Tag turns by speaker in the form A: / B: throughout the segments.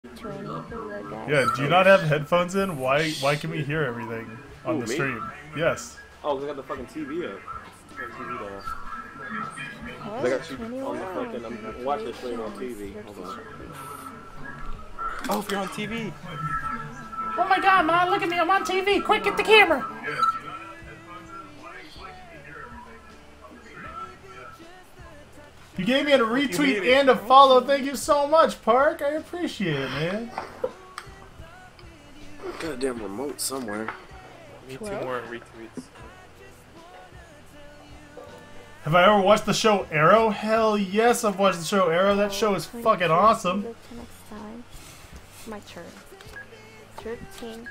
A: Yeah, do you not have headphones in? Why can we hear everything on the stream? Yes.
B: Oh, because I got the fucking TV up. I got you on the fucking. I'm watching the stream on TV. Hold on.
C: Oh, if you're on TV.
D: Oh my god, man, look at me, I'm on TV. Quick, get the camera.
A: You gave me a retweet and a follow. Thank you so much, Park. I appreciate it, man.
B: Goddamn remote somewhere.
C: Me 2 more retweets.
A: Have I ever watched the show Arrow? Hell yes, I've watched the show Arrow. That show is fucking awesome.
E: My turn. 13.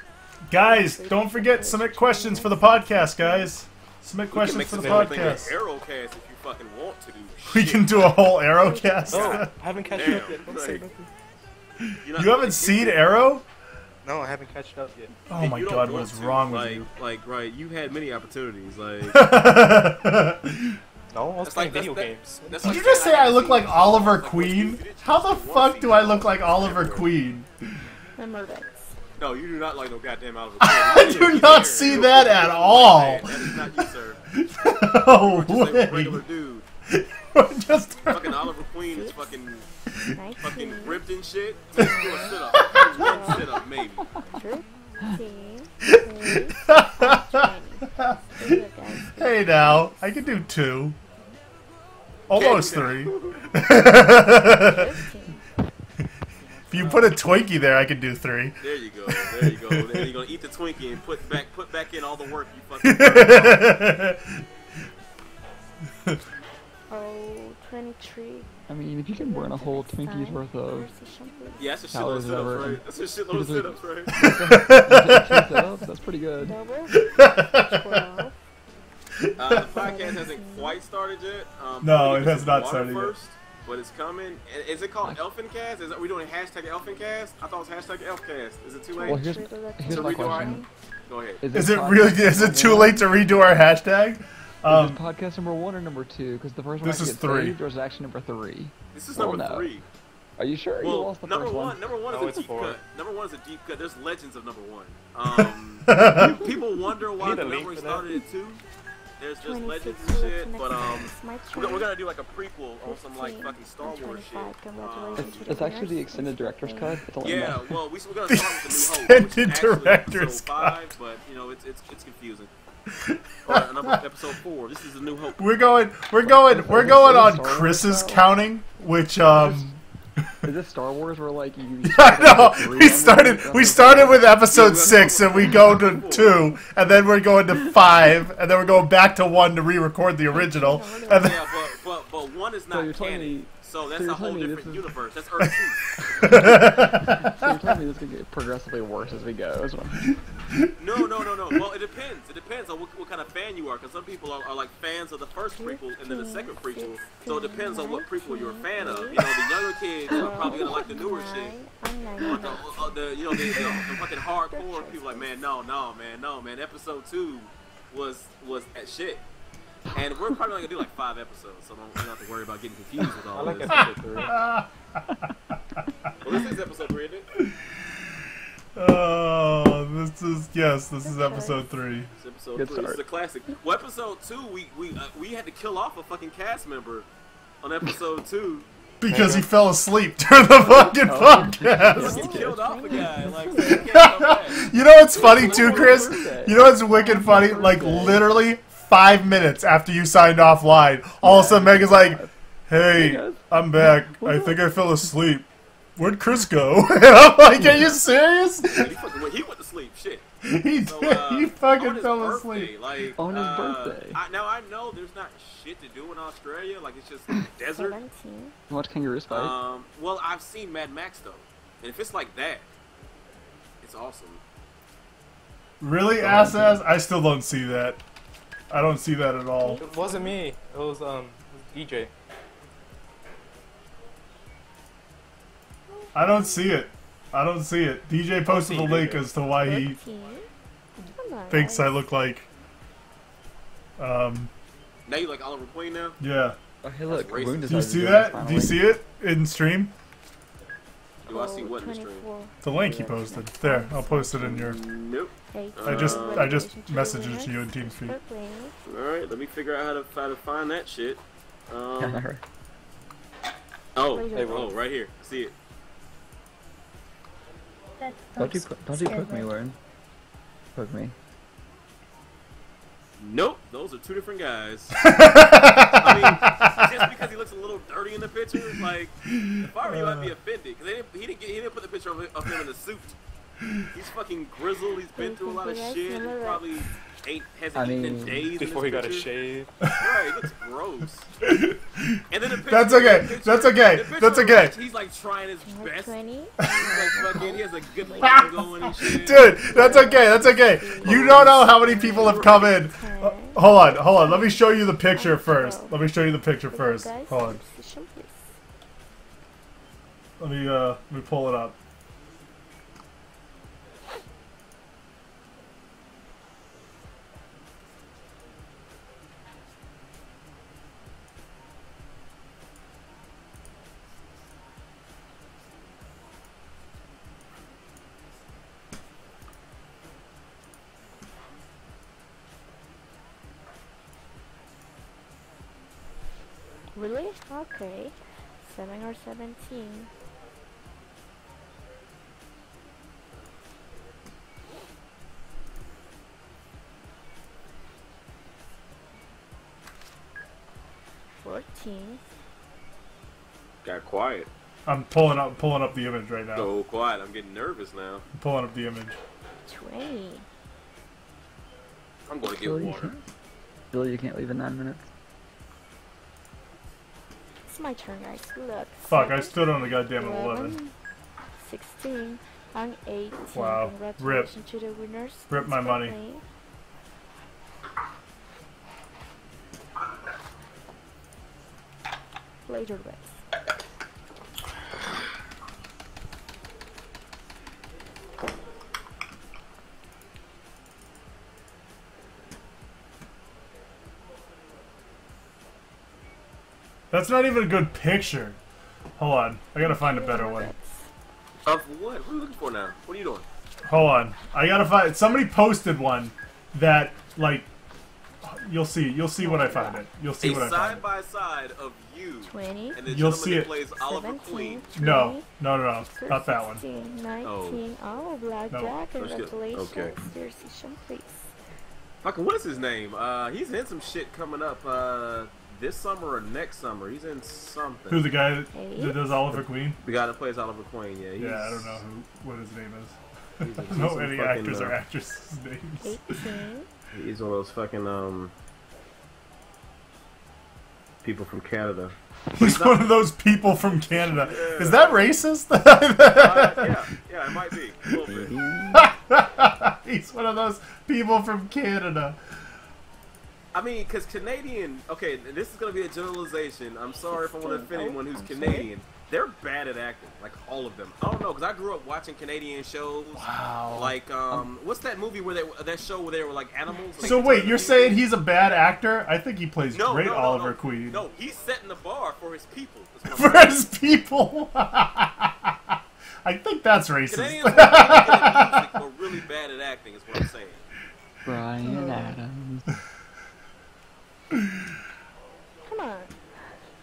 A: Guys, don't forget, submit questions for the podcast, guys. Submit questions for the podcast.
B: Arrowcast if you fucking want to.
A: We can do a whole Arrowcast.
C: No, I haven't catched up yet. Don't say nothing.
A: You haven't seen Arrow?
C: No, I haven't catched up yet.
A: Oh my god, what is wrong with you?
B: Right, you had many opportunities, like...
C: No, I was playing video games.
A: Did you just say I look like Oliver Queen? How the fuck do I look like Oliver Queen?
B: No, you do not like no goddamn Oliver Queen.
A: I do not see that at all.
B: That is not you, sir.
A: No
B: You're just
A: way.
B: a regular dude.
A: Just
B: fucking Oliver Queen is fucking ripped and shit. Just do a sit-up. One sit-up, maybe.
A: Hey now, I can do 2. Almost 3. If you put a Twinkie there, I can do 3.
B: There you go. There you go. Then you're gonna eat the Twinkie and put back in all the work you fucking.
E: Oh, 23.
F: I mean, if you can burn a whole Twinkie's worth of
B: that's a shitload of sit-ups, right? That's a shitload of sit-ups, right?
F: That's pretty good.
B: The podcast hasn't quite started yet.
A: No, it has not started yet.
B: But it's coming. Is it called Elfin Cast? Are we doing hashtag Elfin Cast? I thought it was hashtag Elfcast. Is it too late?
F: Well, here's my question.
B: Go ahead.
A: Is it too late to redo our hashtag?
F: Is it podcast number 1 or number 2? Because the first one
A: this is 3.
F: There's actually number 3.
B: This is number 3.
F: Are you sure?
B: Well,
F: you lost the
B: number
F: first
B: one is a deep
C: 4.
B: cut. Number 1 is a deep cut. There's legends of number 1. People wonder why the numbering started at 2. There's just legends and shit, but we're gonna do like a prequel on some like fucking Star Wars shit.
F: It's actually the extended director's cut.
B: Yeah, well, we're gonna start with the New Hope, which is actually
A: director's
B: episode 5, but you know it's confusing. Alright, episode 4. This is the New Hope.
A: We're going on Chris's counting, which
F: Is this Star Wars where like you?
A: No, we started with episode 6 and we go to 2 and then we're going to 5 and then we're going back to 1 to re-record the original. And then...
B: Yeah, but 1 is not canon, so that's a whole different universe. That's Earth
F: 2. So you're telling me this is gonna get progressively worse as we go?
B: No. Well, it depends. It depends on what kind of fan you are, because some people are like fans of the first prequel and then the second prequel. So it depends on what prequel you're a fan of. You know, the younger kids are probably gonna like the newer shit. The fucking hardcore people like, man, no, man. Episode 2 was that shit. And we're probably only gonna do like 5 episodes, so don't have to worry about getting confused with all this.
C: I like episode 3.
B: Well, this is episode 3, isn't it?
A: Oh, this is episode 3.
B: It's episode 3. This is a classic. Well, episode 2, we had to kill off a fucking cast member on episode 2
A: because he fell asleep during the fucking podcast.
B: He killed off a guy. Like, so he can't come back.
A: You know what's funny too, Chris? You know what's wicked funny? Like literally 5 minutes after you signed offline, all of a sudden Megan's like, "Hey, I'm back. I think I fell asleep. Where'd Chris go?" And I'm like, "Are you serious?"
B: He went to sleep. Shit.
A: He fucking fell asleep.
B: Like,
F: on his birthday.
B: Now I know there's not shit to do in Australia. Like, it's just desert.
F: Watch kangaroos fight.
B: Well, I've seen Mad Max though, and if it's like that, it's awesome.
A: Really, ass? I still don't see that. I don't see that at all.
C: It wasn't me. It was DJ.
A: I don't see it. DJ posted the link as to why he thinks I look like.
B: Now you like Oliver Queen now?
A: Yeah.
F: Oh, hey, look.
A: Do you see that? Do you see it in stream?
B: Do I see what in the stream?
E: 24.
A: The link he posted. There, I'll post it in your.
B: Nope.
A: I just messaged it to you in TeamSpeak.
B: Alright, let me figure out how to find that shit. Oh, right here. See it.
F: Don't you poke me, Warren. Poke me.
B: Nope, those are two different guys. I mean, just because he looks a little dirty in the picture, like, if I were you, I'd be offended. Because he didn't put the picture of him in a suit. He's fucking grizzled. He's been through a lot of shit. He probably hasn't eaten in days.
C: Before he got a shave.
B: Right, he looks gross. And then the picture,
A: That's okay. That's okay. That's okay.
B: He's like trying his best. He's like fucking, he has a good line going and shit.
A: Dude, that's okay. That's okay. You don't know how many people have come in. Hold on. Let me show you the picture first. Hold on. Let me pull it up.
E: Really? Okay. 7 or 17.
B: Got quiet.
A: I'm pulling up the image right now.
B: So quiet. I'm getting nervous now.
A: I'm pulling up the image.
E: 20.
B: I'm going to get water.
F: Billy, you can't leave in 9 minutes.
E: It's my turn, guys. Look.
A: Fuck,
E: 7,
A: I stood on the goddamn 11.
E: 16. I'm 18.
A: Wow.
E: Congratulations to the winners.
A: Rip my money.
E: Later, guys.
A: That's not even a good picture. Hold on. I gotta find a better one.
B: Of what? What are you looking for now? What are you doing?
A: Hold on. I gotta find. Somebody posted one that, like, you'll see when I find it. You'll see when I find it.
B: Side by side of you
E: 20.
B: and the
A: You'll
B: gentleman
A: see
B: that
A: it.
B: plays Oliver
E: 17,
B: Queen.
A: No, not that one.
E: 16, 19. Oh, Blackjack.
A: No.
E: Congratulations.
B: Okay.
E: Here's the shum, please.
B: Fucking, what is his name? He's in some shit coming up this summer or next summer. He's in something.
A: Who's the guy that does Oliver Queen?
B: The guy that plays Oliver Queen, yeah.
A: Yeah, I don't know what his name is.
B: He's
A: I don't know any actors or actresses' names.
E: 18.
B: He's one of those fucking people from Canada.
A: He's one of those people from Canada.
B: Yeah.
A: Is that racist?
B: Yeah, it might be. A little bit.
A: He's one of those people from Canada.
B: I mean, because Canadian... Okay, this is going to be a generalization. I'm sorry if I want to offend anyone who's Canadian. They're bad at acting. Like, all of them. I don't know, because I grew up watching Canadian shows.
A: Wow.
B: Like, what's that movie where that show where they were like animals?
A: So wait, you're saying he's a bad actor? I think he plays great Oliver Queen.
B: No, he's setting the bar for his people.
A: For his people? I think that's racist.
B: Canadians are really good at music, but really bad at acting is what I'm saying.
F: Brian Adams.
E: Come on.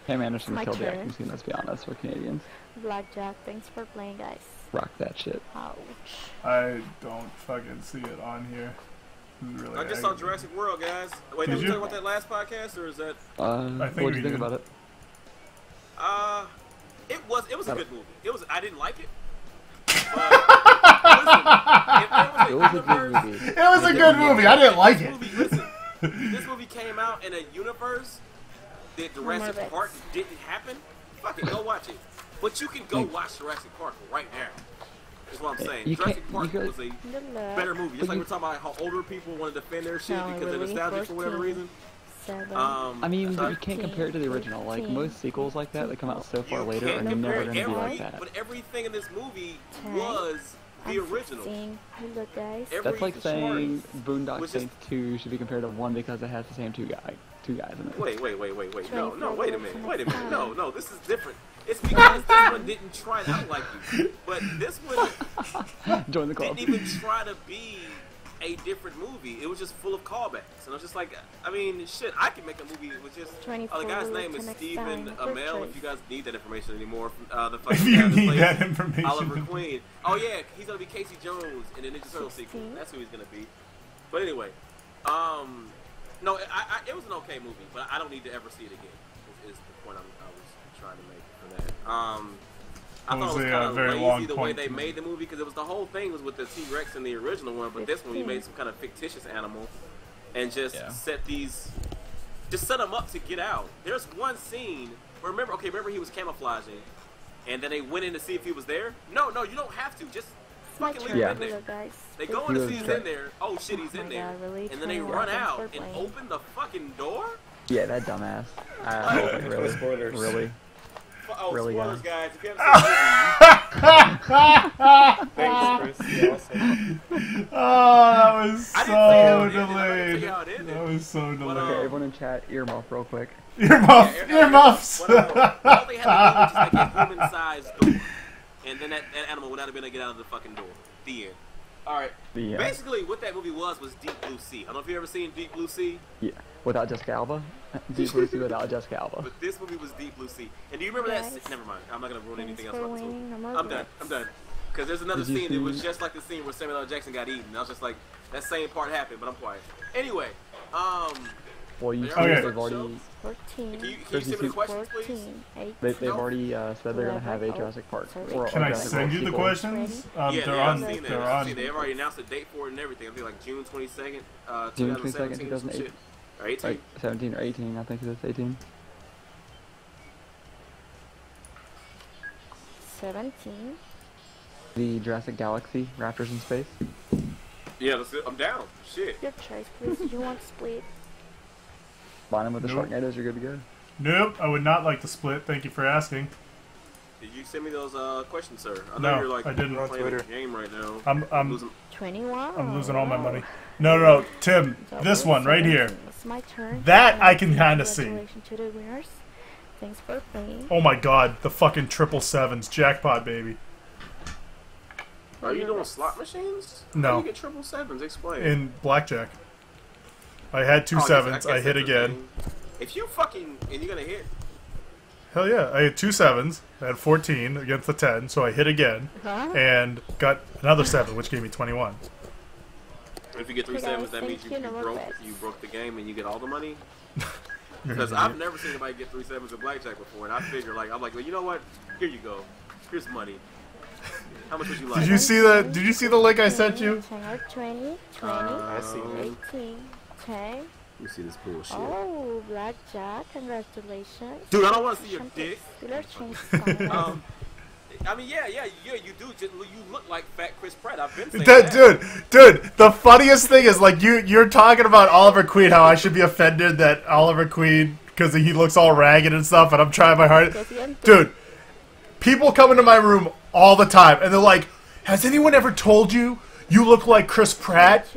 F: Pam Anderson
E: My
F: killed the
E: turn.
F: acting scene, let's be honest, we're Canadians.
E: Blackjack. Thanks for playing, guys.
F: Rock that shit.
E: Ouch.
A: I don't fucking see it on here. This is really
B: I just saw Jurassic World, guys. Wait, did we talk about that last podcast, or is that?
F: I
A: think
F: what'd
A: we
F: you think
A: did.
F: about it?
B: It was a good movie. I didn't like it.
F: It was a good movie.
A: It was a good movie. I didn't like it.
B: This movie came out in a universe that Jurassic Park didn't happen. Fuck it, go watch it. But you can go watch Jurassic Park right now. Is what I'm saying. Jurassic Park was a better movie. Just like we're talking about how older people want to defend their shit because they're nostalgic for whatever reason.
F: I mean, but you can't compare it to the original. Like, most sequels like that come out so far later are never going to be like that.
B: But everything in this movie was the original.
E: Look, guys.
F: That's like saying Boondock Saints 2 should be compared to 1 because it has the same two guys in it.
B: Wait. No, wait a minute. No, this is different. It's because this one didn't try it out like you. But this one
F: Join the club.
B: didn't even try to be a different movie. It was just full of callbacks. And I was just like, I mean, shit, I can make a movie with just... the guy's name is Stephen Amell, if you guys need that information anymore. The fucking
A: If you
B: guy that
A: need
B: plays
A: that information.
B: Oliver Queen. Oh, yeah, he's going to be Casey Jones in the Ninja Turtle sequel. That's who he's going to be. But anyway, no, it was an okay movie, but I don't need to ever see it again, is the point I was trying to make for that. I thought it was kind of lazy the way they made the movie, because it was the whole thing was with the T-Rex in the original one, but this one you made some kind of fictitious animal and just set them up to get out. There's one scene where remember he was camouflaging, and then they went in to see if he was there. No, you don't have to. Just fucking leave him in there. They go in to see he's in there. Oh shit, he's in there. And then they run out and open the fucking door.
F: Yeah, that dumbass. Really?
C: Spoilers.
F: Really?
B: Oh,
F: Really,
B: spoilers, guys. If you haven't seen the movie,
C: Thanks, Chris. You're awesome.
A: Oh, that was
B: I
A: so
B: didn't say how it ended. I didn't
A: delayed.
B: say how it ended.
A: That was so delayed.
F: Okay, everyone in chat, earmuff real quick.
A: Earmuffs.
B: All they had to do was just make a human-sized door, and then that animal would not have been able to get out of the fucking door. The end. All right. Basically, what that movie was Deep Blue Sea. I don't know if you've ever seen Deep Blue Sea.
F: Yeah, without Jessica Alba. Deep Blue Sea without Jessica Alba.
B: But this movie was Deep Blue Sea. And do you remember that? Never mind. I'm not gonna ruin anything else about this movie. I'm done. Because there's another scene that was just like the scene where Samuel L. Jackson got eaten. I was just like, that same part happened, but I'm quiet. Anyway,
F: well, you see,
B: okay.
F: they've already.
E: 14.
B: Can you send me the questions, please?
E: 14.
F: They've already said they're gonna have a Jurassic Park.
A: Can I send you the questions?
B: Yeah,
A: they're on. They're on.
B: They've already announced a date for it and everything. It'll be like June 22nd,
F: June 22nd,
B: 2017.
F: 2008.
B: Or 18.
F: Like 17 or 18, I think it is 18.
E: 17.
F: The Jurassic Galaxy, Raptors in Space.
B: Yeah, that's it. I'm down. Shit.
E: Your choice, please. You want split?
F: Line them with the
A: Nope.
F: Sharknadoes, you're good to go.
A: Nope, I would not like to split. Thank you for asking.
B: Did you send me those questions, sir? I
A: No,
B: know you're like
A: I didn't.
B: playing the game right now.
A: I'm
B: losing.
E: 21.
A: I'm losing all my money. No, Tim, this one right here.
E: It's my turn.
A: That I can kind of see.
E: Congratulations to the winners. Thanks for playing.
A: Oh my God, the fucking 777s, jackpot, baby.
B: Are you doing slot machines?
A: No.
B: How do you get 777s? Explain.
A: In blackjack, I had two sevens. I hit again.
B: If you fucking and you're gonna hit.
A: Hell yeah, I had 2 sevens. I had 14 against the 10, so I hit again and got another 7, which gave me 21.
B: If you get 3 sevens, that means you broke the game and you get all the money. Because I've never seen anybody get 3 sevens in blackjack before, and I figure I'm like, well, you know what? Here you go. Here's money. How much would you like?
A: Did you see the? Did you see the link I sent you?
E: 10 or 20, 20,
B: I see.
E: 18, 10.
B: You see this bullshit.
E: Oh, blackjack! Congratulations.
B: Dude, I don't want to see your dick. I mean, yeah, you do. You look like fat Chris Pratt. I've been saying that.
A: Dude, the funniest thing is like you're talking about Oliver Queen, how I should be offended that Oliver Queen because he looks all ragged and stuff, and I'm trying my hardest. Dude, people come into my room all the time, and they're like, "Has anyone ever told you look like Chris Pratt?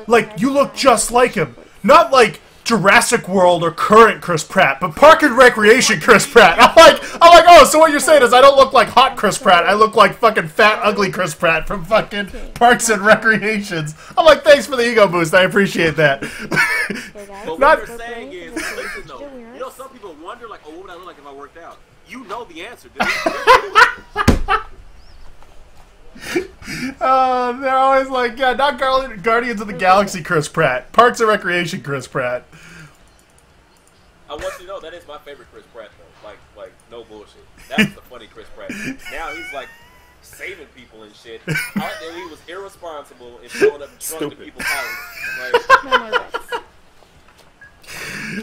A: Like you look just like him, not like." Jurassic World or current Chris Pratt, but Park and Recreation Chris Pratt. I'm like, oh, so what you're saying is I don't look like hot Chris Pratt. I look like fucking fat, ugly Chris Pratt from fucking Parks and Recreations. I'm like, thanks for the ego boost. I appreciate that.
B: But what you're saying is, listen though, you know, some people wonder like, oh, what would I look like if I worked out? You know the answer, dude.
A: They're always like, yeah, not Guardians of the Galaxy Chris Pratt. Parks and Recreation Chris Pratt.
B: I want you to know that is my favorite Chris Pratt though. Like no bullshit. That's the funny Chris Pratt. Now he's like saving people and shit. I like that he was irresponsible and showing up drunk to people's houses. Like, he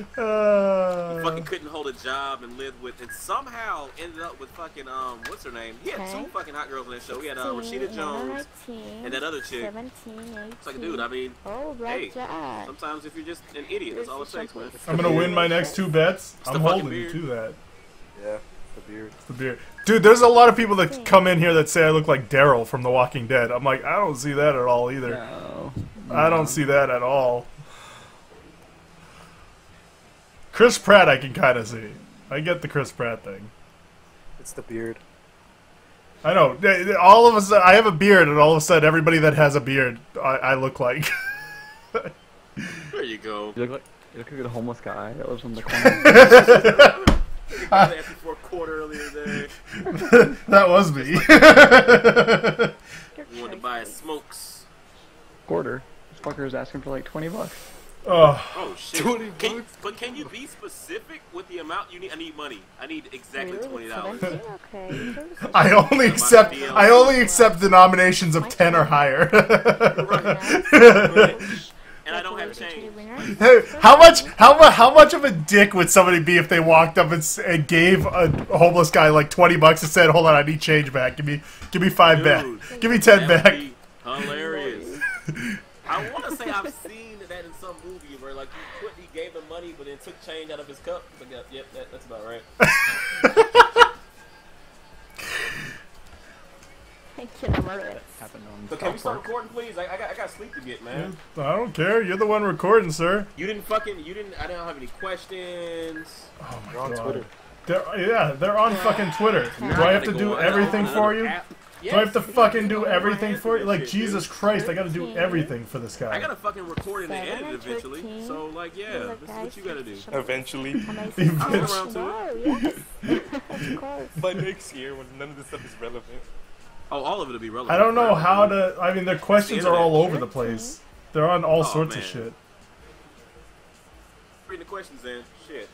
B: fucking couldn't hold a job and live with, and somehow ended up with fucking what's her name? He had 2 fucking hot girls on that show. He had Rashida Jones and that other chick.
E: 17, 18.
B: It's like, dude, I mean, hey, sometimes if you're just an idiot, that's all it takes, man.
A: I'm gonna win my next 2 bets. I'm holding you to that.
C: Yeah, the beard.
A: It's the beard. Dude, there's a lot of people that come in here that say I look like Daryl from The Walking Dead. I'm like, I don't see that at all either.
F: No.
A: I don't see that at all. Chris Pratt I can kind of see. I get the Chris Pratt thing.
C: It's the beard.
A: I know. All of us. I have a beard, and all of a sudden, everybody that has a beard, I look like.
B: There you go.
F: You look like a homeless guy that lives on the corner.
B: I asked for a quarter earlier today.
A: That was me.
B: You wanted to buy smokes.
F: Quarter. This fucker is asking for like $20.
A: Oh.
B: Oh shit.
C: 20
B: But can you be specific with the amount you need? I need money. I need exactly
E: Really?
B: $20.
E: 17? Okay.
A: I only accept denominations of 10 or higher.
B: Right. And I don't have change.
A: Hey, how much of a dick would somebody be if they walked up and gave a homeless guy like $20 and said, "Hold on, I need change back. Give me $5 back. Give me 10
B: That would
A: back."
B: be hilarious. I want to say I've seen that in some movie where like he gave him money but then took change out of his cup. Like, yep, that's about right.
E: I can't remember it.
F: Happened on
B: So can we
F: South
B: start
F: Park.
B: recording, please? I got sleep to get, man.
A: I don't care. You're the one recording, sir.
B: I didn't have any questions.
A: Oh my
C: You're on
A: god.
C: Twitter.
A: They're on fucking Twitter. Do I have to do everything for you? Do I have to fucking do everything for you? Like, Jesus Christ, I gotta do everything for this
B: I
A: guy.
B: gotta fucking record it and edit it eventually. So, like, yeah, this is what you gotta do.
C: Eventually.
E: Amazing.
B: I'll get around to it.
E: Wow, yes. Of course.
C: By next year, when none of this stuff is relevant.
B: Oh, all of it will be relevant.
A: I don't know how to... I mean, their questions are all over the place. They're on all sorts of
B: man.
A: shit.
B: Reading the questions then. Shit.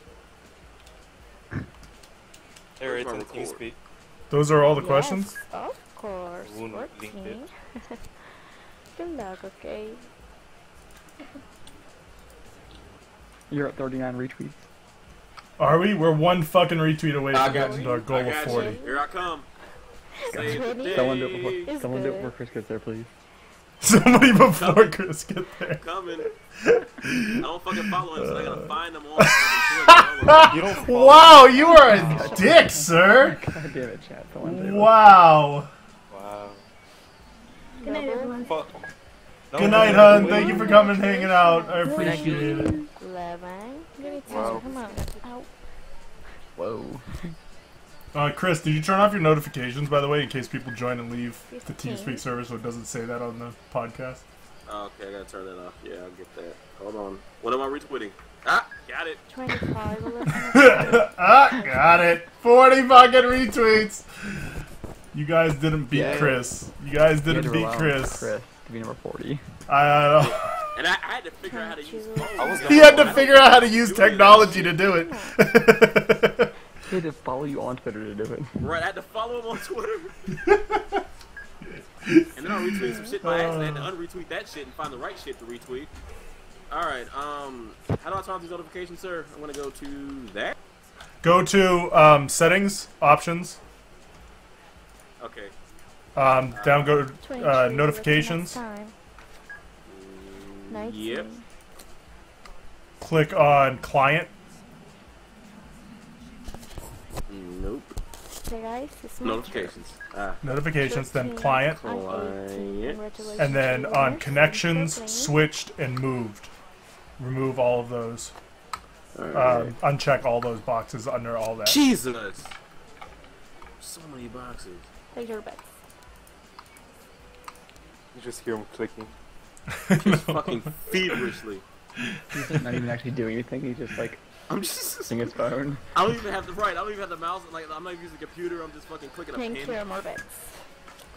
C: Alright,
B: my
C: so the team
B: record?
C: speak.
A: Those are all the
E: Yes,
A: questions?
E: of course.
C: Uno, link
E: 14.
C: it.
E: Good luck, okay?
F: You're at 39 retweets.
A: Are we? We're one fucking retweet away
B: I
A: from
B: got
A: getting
B: you.
A: our goal
B: I
A: of
B: got
A: 40.
B: you. Here I come. Save the day.
F: Someone do it before,
E: It's
F: someone do it
E: good.
F: before Chris gets there, please.
A: Somebody before Chris get there.
B: Coming. I don't fucking follow him, so I gotta find him on fucking Twitter.
C: You don't follow.
A: Wow, you are a dick, sir.
F: God damn it, chat. Someone do it.
A: Wow.
C: Wow.
E: Good night, everyone.
C: Fuck. No,
A: Good night, hon. Thank you for coming and hanging out. I appreciate it.
E: 11. Give me 10.
C: Wow.
E: Come on. Ow.
F: Whoa.
A: Chris, did you turn off your notifications, by the way, in case people join and leave the
E: 15.
A: TeamSpeak server so it doesn't say that on the podcast?
B: Oh, okay, I gotta turn that off. Yeah, I'll get that. Hold on. What am I retweeting? Ah, got it.
E: 25. 11.
A: Got it. 40 fucking retweets. You guys didn't beat
F: Yeah.
A: Chris. You guys
F: You had
A: didn't
F: to
A: beat
F: rely on
A: Chris.
F: Chris to be number 40.
A: I don't know.
B: And I had to figure out how to use
C: I was
A: He had to figure out how to use technology to do it.
F: He had to follow you on Twitter to do it.
B: Right, I had to follow him on Twitter. And then I retweeted some shit by accident. I had to unretweet that shit and find the right shit to retweet. Alright, how do I turn off these notifications, sir? I'm gonna go to that.
A: Go to settings, options.
B: Okay.
A: Down go
E: 22.
A: notifications.
E: What's the next time? 19.
B: Yep.
A: Click on client.
B: Nope.
E: Okay, guys, it's my
B: Notifications. Ah.
A: Notifications, then
E: 13.
A: client.
E: I'm 18.
B: Client.
E: Congratulations
A: And then
E: to the
A: on
E: winners.
A: connections,
E: Thanks for
A: switched, and moved. Remove all of those.
B: Alright.
A: Uncheck all those boxes under all that.
B: Jesus! So many boxes.
E: playing. Take your bets.
C: You just hear him clicking.
B: Just fucking feverishly.
F: He's like not even actually doing anything. He's just like
B: I'm just.
F: using his phone.
B: I don't even have the right. I don't even have the mouse. Like I'm not using the computer. I'm just fucking clicking a
E: Playing
B: pin.
E: clear more bets.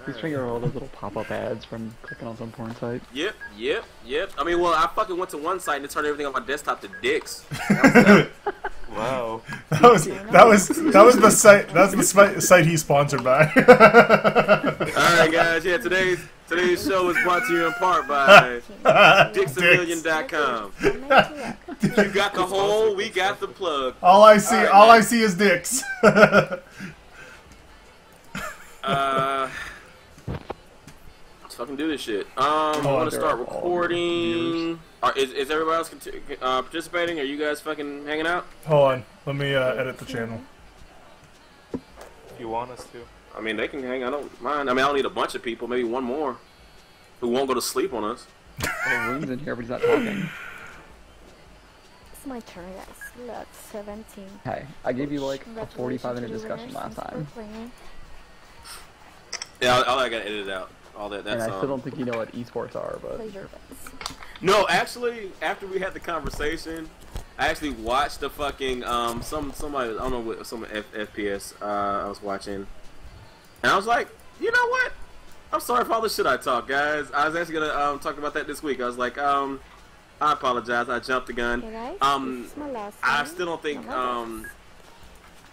F: He's trying all those little pop-up ads from clicking on some porn site.
B: Yep. I mean, well, I fucking went to one site and it turned everything on my desktop to dicks.
C: Wow.
A: That was the site. That's the site he's sponsored by.
B: All right, guys. Yeah, today's show is brought to you in part by Dixamillion.com. You got the hole, we got the plug.
A: All I see is dicks.
B: Let's fucking do this shit. I want to start recording. Is everybody else participating? Are you guys fucking hanging out?
A: Hold on, let me edit the channel.
C: If you want us to.
B: I mean, they can hang. I don't mind. I mean, I don't need a bunch of people. Maybe one more who won't go to sleep on us.
F: Oh, Room's in here, but he's not talking.
E: It's my turn, guys. Look, 17.
F: Hey, I gave you like a
E: Congratulations
F: 45-minute
E: to the
F: discussion
E: winners.
F: last
E: Thanks for
F: time.
E: playing.
B: Yeah, all I gotta edit out. All that.
F: And
B: That's
F: I still don't think you know what esports are, but...
E: Place your bets.
B: No, actually, after we had the conversation, I actually watched the fucking somebody, I don't know what, some FPS I was watching, and I was like, you know what? I'm sorry for all the shit I talk, guys. I was actually gonna talk about that this week. I was like, I apologize. I jumped the gun.
E: Okay, guys, this is my last
B: I
E: one.
B: still don't think
E: Now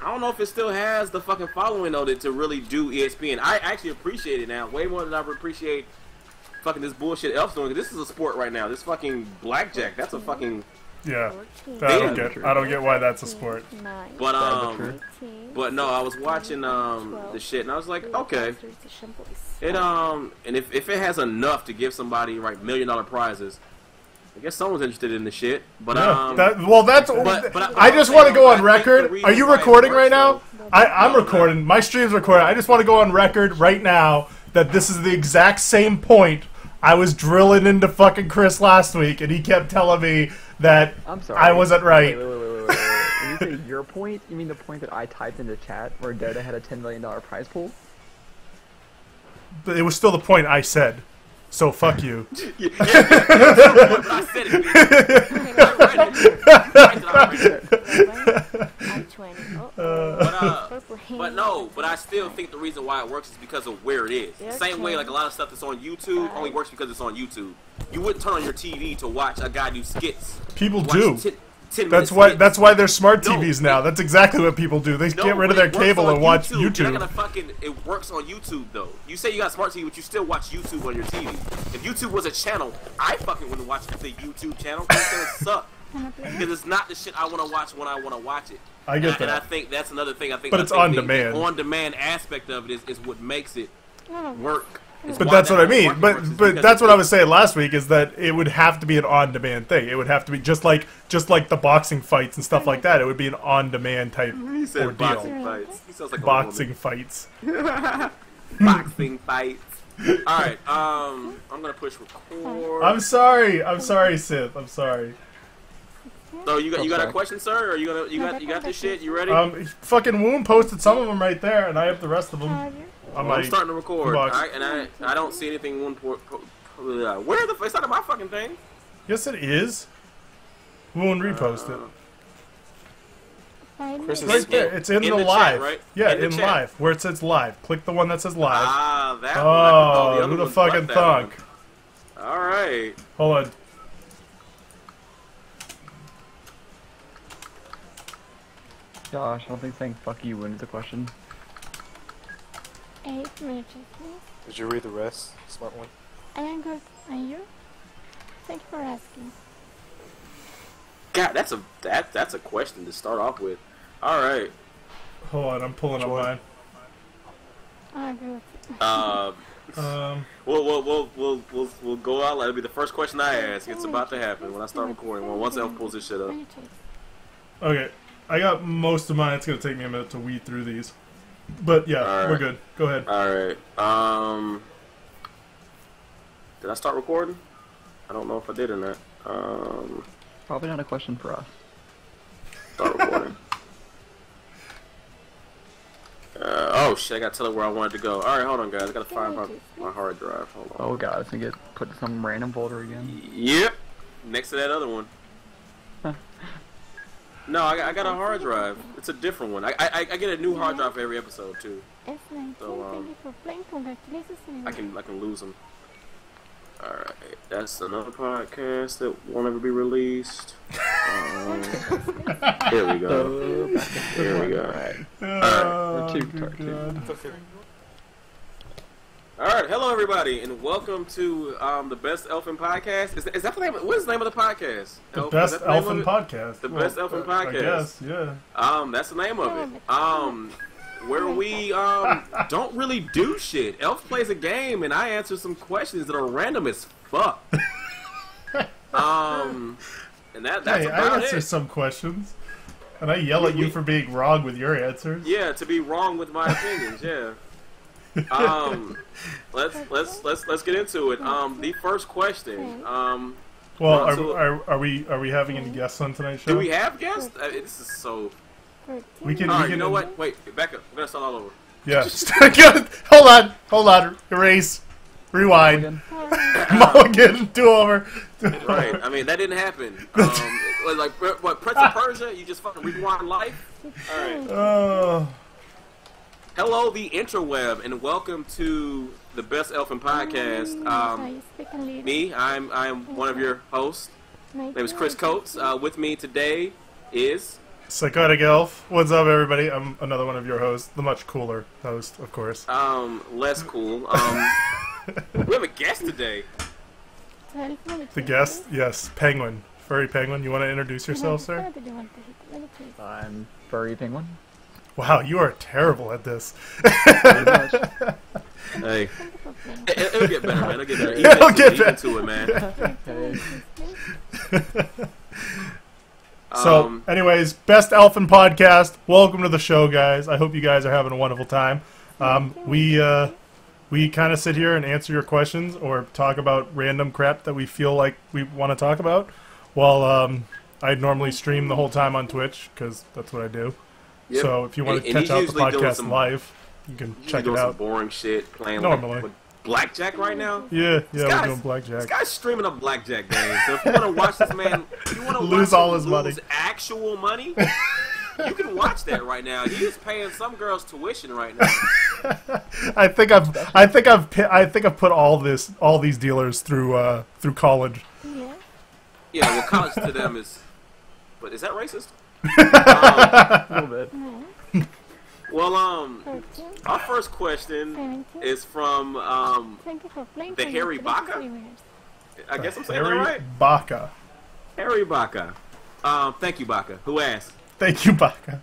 B: I don't know if it still has the fucking following though to really do ESPN. I actually appreciate it now way more than I would appreciate fucking this bullshit Elf's doing. This is a sport right now. This fucking blackjack. That's a fucking.
A: Yeah.
E: 14,
A: I don't get why that's a sport.
E: 9,
B: But
E: 18,
B: but no, I was watching the shit and I was like, okay. It and if it has enough to give somebody like $1 million prizes, I guess someone's interested in the shit. But
A: Yeah,
B: but
A: I just want to go on record. Are you recording right now? I'm recording. My stream's recording. I just want to go on record right now that this is the exact same point I was drilling into fucking Chris last week, and he kept telling me that
F: I'm sorry.
A: I wasn't right.
F: Wait. When you say your point, you mean the point that I typed into chat where Dota had a $10 million prize pool?
A: But it was still the point I said. So fuck you.
B: I said it.
E: I'm 20.
B: But no, but I still think the reason why it works is because of where it is. The same way like a lot of stuff that's on YouTube only works because it's on YouTube. You wouldn't turn on your TV to watch a guy do skits.
A: People do.
B: 10
A: That's
B: minutes
A: why there's smart
B: No,
A: TVs now. That's exactly what people do. They get rid of their cable and watch YouTube.
B: You're not gonna fucking. It works on YouTube though. You say you got smart TV, but you still watch YouTube on your TV. If YouTube was a channel, I fucking wouldn't watch the YouTube channel because it's gonna suck. Because it's not the shit I want to watch when I want to watch it.
A: I get that.
B: And I think that's another thing.
A: But it's on demand.
B: The on-demand aspect of it is what makes it work.
A: But that's what I mean. But that's what I was saying last week is that it would have to be an on-demand thing. It would have to be just like the boxing fights and stuff like that. It would be an on-demand type
B: He said
A: ordeal.
B: boxing fights. He sounds like
A: Boxing fights.
B: boxing fights. All right. I'm gonna push record.
A: I'm sorry, Sith. I'm sorry.
B: So you got a question, sir? Or you got this shit? You ready?
A: Fucking Woon posted some of them right there, and I have the rest of them.
B: I'm starting to record. All right, and I don't see anything. Where the? It's not my fucking thing.
A: Yes, it is. Woon repost it.
C: Chris is
A: Right there. It's in the live.
B: Chat, right?
A: Yeah,
B: in the
A: in
B: chat.
A: live. Where it says live. Click the one that says live.
B: Ah, that one.
A: Oh, who the fucking thunk?
B: All right.
A: Hold on.
F: Josh, I don't think saying fuck you wins the question.
E: 8 minutes, please.
C: Did you read the rest, smart one?
E: I am good. And you? Thank you for asking.
B: God, that's a question to start off with. All right.
A: Hold on, I'm pulling up mine.
E: I agree with you.
B: We'll go out. That'll be the first question I ask. It's about to happen when I start recording. Well, once Elf pulls this shit up.
A: Okay, I got most of mine. It's gonna take me a minute to weed through these, but yeah, we're good. Go ahead.
B: All right. Did I start recording? I don't know if I did or not.
F: Probably not a question for us.
B: Start recording. Oh shit! I gotta tell it where I wanted to go. All right, hold on, guys. I gotta find my hard drive. Hold on.
F: Oh god, it's gonna get put in some random folder again.
B: Yep. Next to that other one. No, I got a hard drive. It's a different one. I get a new hard drive for every episode too.
E: F19,
B: So,
E: thank you for playing. Congratulations.
B: I can lose them. All right, that's another podcast that won't ever be released. Here we go. Here we go.
A: Oh,
F: Two.
A: good God.
B: All right, hello everybody, and welcome to the Best Elfin Podcast. Is that the name? What is the name of the podcast?
A: The Best Elfin Podcast.
B: The Best Elfin Podcast.
A: I guess, yeah.
B: That's the name of it. Where we don't really do shit. Elf plays a game, and I answer some questions that are random as fuck. And that's
A: Hey,
B: about
A: I answer
B: it.
A: some questions, and I yell at you for being wrong with your answers.
B: Yeah, to be wrong with my opinions. Yeah. Let's get into it. The first question.
A: Well, are we having any guests on tonight's show?
B: Do we have guests? This is so.
A: We can.
B: All right, you know what? Wait, back up. We're gonna start all over.
A: Yeah. Hold on. Erase. Rewind. Mulligan. Do over.
B: Right. I mean, that didn't happen. Like what? Prince of Persia? You just fucking rewind life? All right. Hello, the interweb, and welcome to the Best Elfin Podcast. I'm one of your hosts. My name is Chris Coates. With me today is
A: Psychotic Elf. What's up, everybody? I'm another one of your hosts, the much cooler host, of course.
B: Less cool. We have a guest today.
A: The guest, yes, Penguin, furry penguin. You want to introduce yourself, sir?
F: I'm furry penguin.
A: Wow, you are terrible at this.
F: Very much.
B: Hey, it'll get better, man. It'll get better.
A: It'll get better.
B: To it, man.
A: So, anyways, Best Elfin Podcast. Welcome to the show, guys. I hope you guys are having a wonderful time. We kind of sit here and answer your questions or talk about random crap that we feel like we want to talk about. Well, I normally stream the whole time on Twitch because that's what I do. Yep. So if you want to catch out the podcast live, you can check it out.
B: Some boring shit playing
A: normally.
B: Like blackjack right now.
A: Yeah, we're doing blackjack.
B: This guy's streaming a blackjack game. So if you want to watch this man, you want to
A: lose all his money,
B: actual money. You can watch that right now. He is paying some girl's tuition right now.
A: I think I've put all these dealers through college.
B: Yeah, well, college to them is, but is that racist?
F: A little bit.
B: Well, our first question is from the Harry Baka. I guess I'm saying that right.
A: Harry Baka.
B: Harry Baka. Thank you, Baka. Who asked?
A: Thank you, Baka.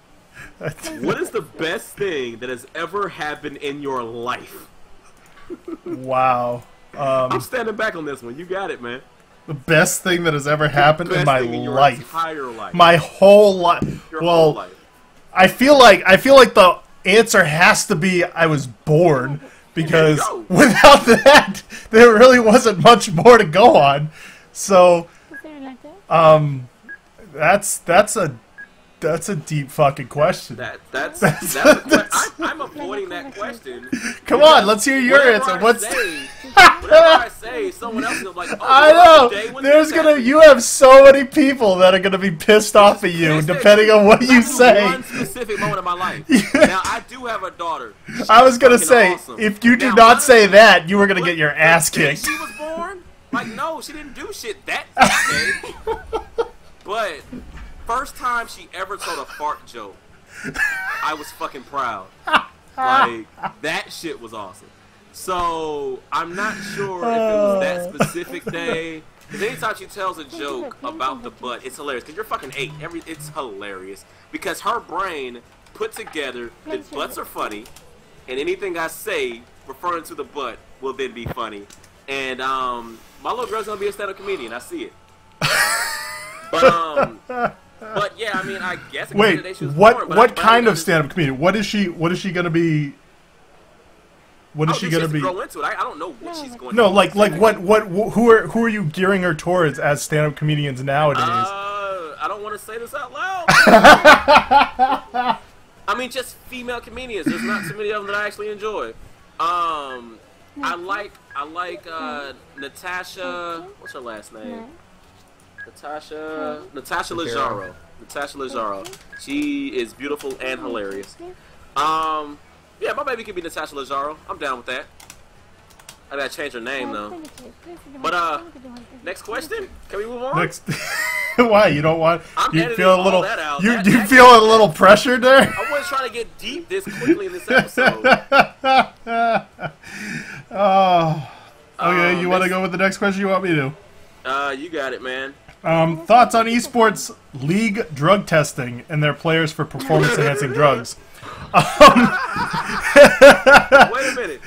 B: What is the best thing that has ever happened in your life?
A: Wow.
B: I'm standing back on this one. You got it, man.
A: The best thing that has ever happened in my life.
B: Entire life.
A: My whole life.
B: Your whole life.
A: I feel like the answer has to be I was born, because without that there really wasn't much more to go on. So that's a deep fucking question. I'm avoiding that question. Come on, let's hear your answer.
B: Whatever I say, someone else is like, oh,
A: I know. You have so many people that are gonna be pissed off at you, depending on what you say.
B: One specific moment of my life. Now, I do have a daughter.
A: I was gonna say, awesome. If you do not say that, you were gonna get your ass kicked.
B: She was born? Like, no, she didn't do shit that day. But first time she ever told a fart joke, I was fucking proud. Like, that shit was awesome. So, I'm not sure if it was that specific day. Because anytime she tells a joke about the butt, it's hilarious. Because you're fucking 8. It's hilarious. Because her brain put together that butts are funny, and anything I say referring to the butt will then be funny. And my little girl's going to be a stand-up comedian. I see it. But yeah, I mean, I guess.
A: Wait, what kind of stand-up comedian? What is she gonna be? What is she gonna be?
B: Grow into it. I don't know what she's going.
A: No, like who are you gearing her towards as stand-up comedians nowadays?
B: I don't want to say this out loud. I mean, just female comedians. There's not too many of them that I actually enjoy. I like Natasha. What's her last name? Natasha Leggero. Natasha Leggero. She is beautiful and hilarious. Yeah, my baby could be Natasha Leggero. I'm down with that. I gotta change her name though. But next question. Can we move on?
A: Next. Why you don't want? You feel a little.
B: That out.
A: You feel a little pressured there.
B: I wasn't trying to get deep this quickly in this episode.
A: Oh. Okay, you want to go with the next question? You want me to?
B: You got it, man.
A: Thoughts on esports league drug testing and their players for performance-enhancing drugs?
B: Wait a minute.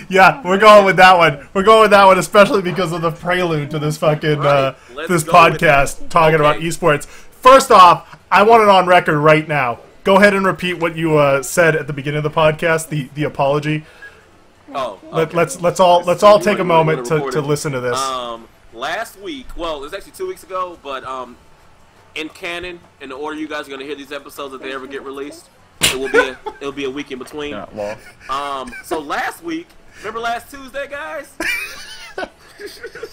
A: Yeah, we're going with that one. We're going with that one, especially because of the prelude to this fucking this podcast talking about esports. First off, I want it on record right now. Go ahead and repeat what you said at the beginning of the podcast. The apology.
B: Oh. Okay.
A: Let's all take a moment to listen to this.
B: last week, well, it was actually 2 weeks ago, but in canon, in the order you guys are gonna hear these episodes if they ever get released, it'll be a week in between. So last week, remember last Tuesday, guys?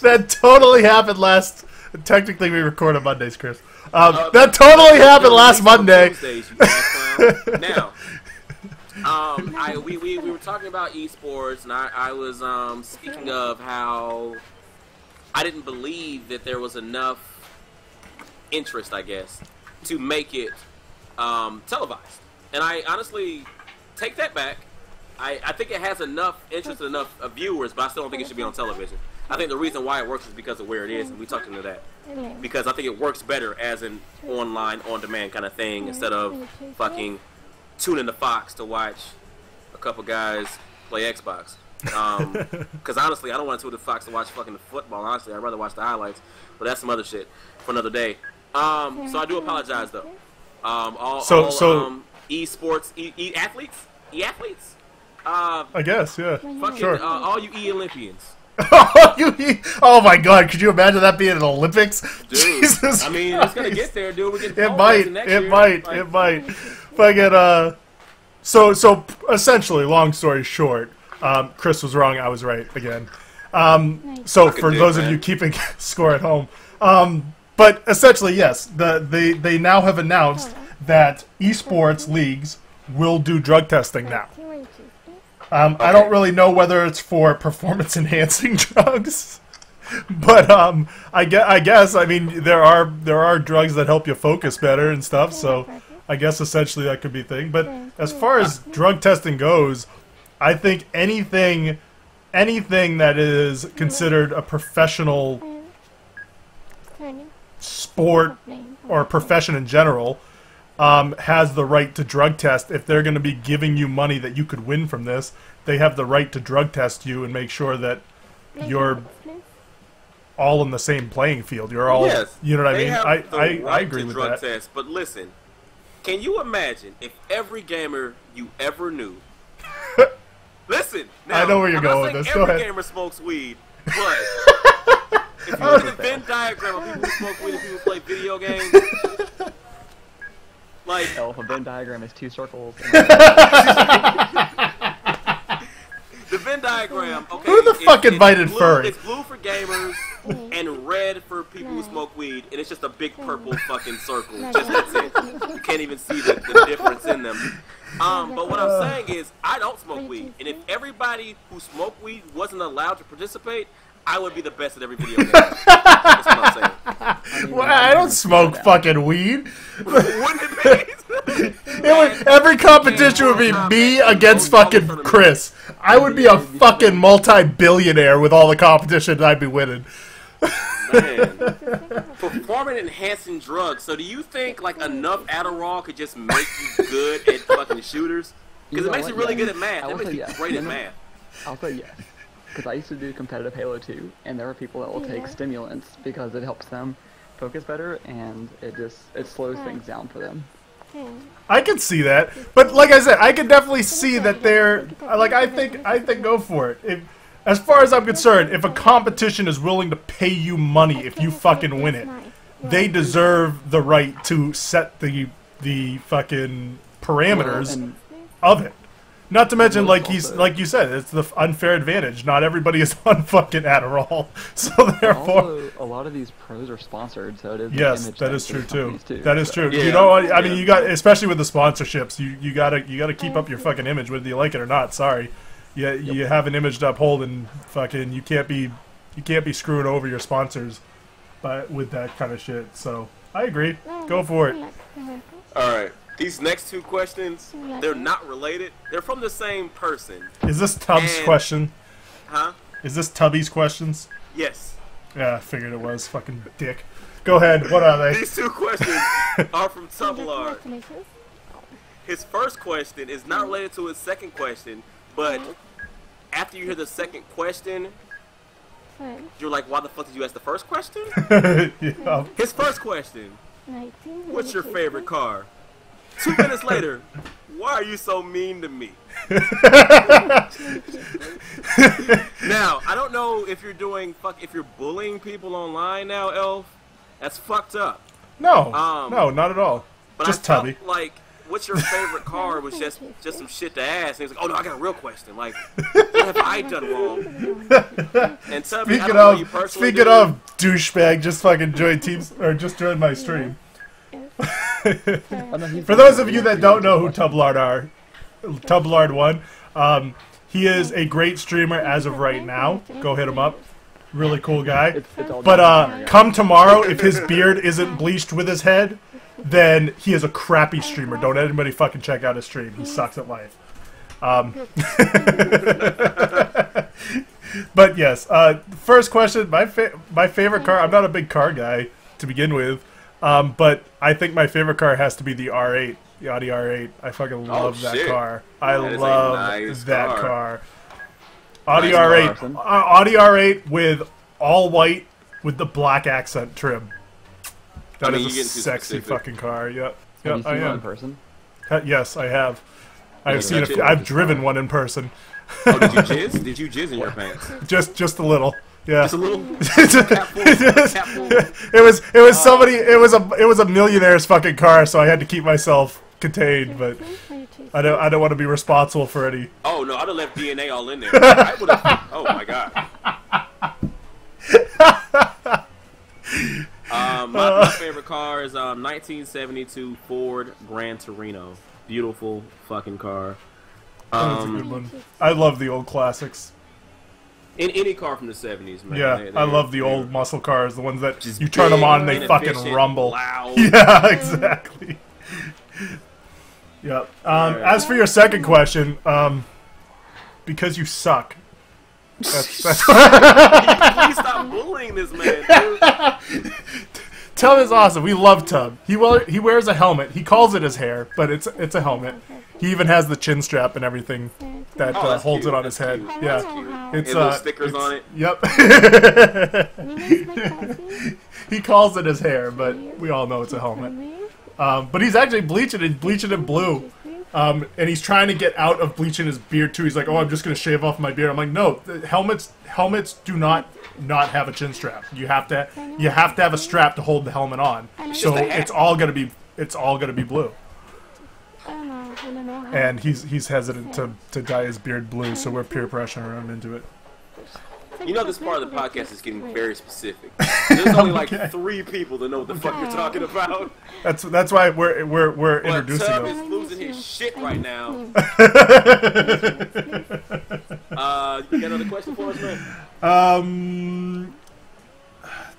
A: That totally happened last. Technically, we record on Mondays, Chris. That totally happened last Monday.
B: Tuesdays, you guys, now, we were talking about esports, and I was speaking of how I didn't believe that there was enough interest, I guess, to make it televised. And I honestly take that back. I think it has enough interest and enough viewers, but I still don't think it should be on television. I think the reason why it works is because of where it is, and we talked into that. Because I think it works better as an online, on-demand kind of thing instead of fucking tuning to Fox to watch a couple guys play Xbox. Because honestly, I don't want to tune to Fox to watch fucking football. Honestly, I'd rather watch the highlights. But that's some other shit for another day. So I do apologize though. All esports, e-athletes.
A: I guess, yeah.
B: Fucking,
A: sure.
B: All you E-Olympians.
A: Oh my god, could you imagine that being an Olympics?
B: Dude,
A: Jesus
B: I mean,
A: Christ.
B: it's gonna get there, dude. We're getting
A: It might. Fucking, so essentially, long story short, Chris was wrong, I was right again. So for those of you keeping score at home, but essentially, yes, they now have announced that esports leagues will do drug testing now. I don't really know whether it's for performance-enhancing drugs, but I guess I mean there are drugs that help you focus better and stuff. So I guess essentially that could be a thing. But as far as drug testing goes, I think anything that is considered a professional sport or profession in general has the right to drug test. If they're going to be giving you money that you could win from this, they have the right to drug test you and make sure that you're all in the same playing field. You're all, you know what I mean? I agree with that.
B: Test, but listen, can you imagine if every gamer you ever knew? Listen, now,
A: I know where you're going with this. Go ahead.
B: Every gamer smokes weed, but if you look at the Venn diagram of people who smoke weed and people who play video games. Like,
F: if a Venn diagram is two circles.
B: The Venn diagram, okay.
A: Who the fuck invited furry?
B: It's blue for gamers and red for people who smoke weed, and it's just a big purple fucking circle. Just that's it. You can't even see the difference in them. But what I'm saying is, I don't smoke weed, and if everybody who smoked weed wasn't allowed to participate, I would be the best at every video game. That's what I'm saying.
A: I don't smoke fucking weed.
B: Wouldn't it be?
A: Every competition would be me against fucking Chris. I would be a fucking multi-billionaire with all the competition I'd be winning.
B: Man. Performance-enhancing drugs. So do you think like enough Adderall could just make you good at fucking shooters? Because it makes you really good at math. It makes you great at math.
F: I'll say yes. Because I used to do competitive Halo 2, and there are people that will take stimulants because it helps them focus better, and it slows things down for them.
A: I can see that, but like I said, I can definitely see that they're like I think go for it. As far as I'm concerned, if a competition is willing to pay you money if you fucking win it, they deserve the right to set the fucking parameters of it. Not to mention, like you said, it's the unfair advantage. Not everybody is on fucking Adderall, so therefore.
F: Also, a lot of these pros are sponsored, so it is.
A: Yes, that is true too. That is true. Yeah. You know, I mean, you got, especially with the sponsorships, you gotta keep up your fucking image, whether you like it or not. Sorry, you have an image to uphold, and fucking you can't be screwing over your sponsors, with that kind of shit. So I agree. Go for it.
B: All right. These next two questions, they're not related. They're from the same person.
A: Is this Tubbs' question?
B: Huh?
A: Is this Tubby's questions?
B: Yes.
A: Yeah, I figured it was. Fucking dick. Go ahead. What are they?
B: These two questions are from Tublard. His first question is not related to his second question, but after you hear the second question, you're like, why the fuck did you ask the first question?
A: Yeah.
B: His first question, what's your favorite car? 2 minutes later, why are you so mean to me? Now, I don't know if you're if you're bullying people online now, Elf. That's fucked up.
A: No, no, not at all.
B: But
A: just
B: I felt
A: Tubby.
B: like, what's your favorite car was just some shit to ask. And he was like, oh no, I got a real question. Like, what have I done wrong? And Tubby, I don't know you personally.
A: Speaking of douchebag, just fucking join teams or just join my stream. For those of you that don't know who Tublard1, he is a great streamer as of right now. Go hit him up. Really cool guy. But come tomorrow, if his beard isn't bleached with his head, then he is a crappy streamer. Don't anybody fucking check out his stream. He sucks at life. But yes, first question. My favorite car. I'm not a big car guy to begin with, but I think my favorite car has to be the R8, the Audi R8. I fucking love that car. I love that car. Audi R8, Audi R8 with all white with the black accent trim. That is a sexy fucking car. Yep.
F: Have you
A: I
F: seen
A: am.
F: one in person?
A: Yes, I have. I've seen it. I've driven one in person.
B: Oh, did you jizz? Did you jizz in your pants?
A: Just a little. Yeah.
B: Just a little.
A: It was somebody. It was a millionaire's fucking car, so I had to keep myself contained. But I don't want to be responsible for any.
B: Oh no, I'd have left DNA all in there. I would have. Oh my god. My favorite car is 1972 Ford Gran Torino. Beautiful fucking car.
A: That's a good one. I love the old classics.
B: In any car from the 70s, man.
A: Yeah, I love the old muscle cars, the ones that you turn them on and they fucking rumble.
B: Loud.
A: Yeah, exactly. Yeah. As for your second question, because you suck. That's
B: Please stop bullying this man, dude.
A: Tub is awesome. We love Tub. He wears a helmet. He calls it his hair, but it's a helmet. He even has the chin strap and everything that holds
B: cute.
A: it on his head.
B: Cute.
A: Yeah,
B: It's little stickers on it.
A: Yep. He calls it his hair, but we all know it's a helmet. But he's actually bleaching it blue. And he's trying to get out of bleaching his beard too. He's like, "Oh, I'm just gonna shave off my beard." I'm like, "No, helmets do not have a chin strap. You have to have a strap to hold the helmet on. So it's all gonna be blue." And he's hesitant to dye his beard blue, so we're peer pressuring him into it.
B: You know, this part of the podcast is getting very specific. There's only like 3 people that know what the fuck you're talking about.
A: That's why we're introducing
B: Tub
A: him.
B: is losing his shit right now. You got another question for us, man?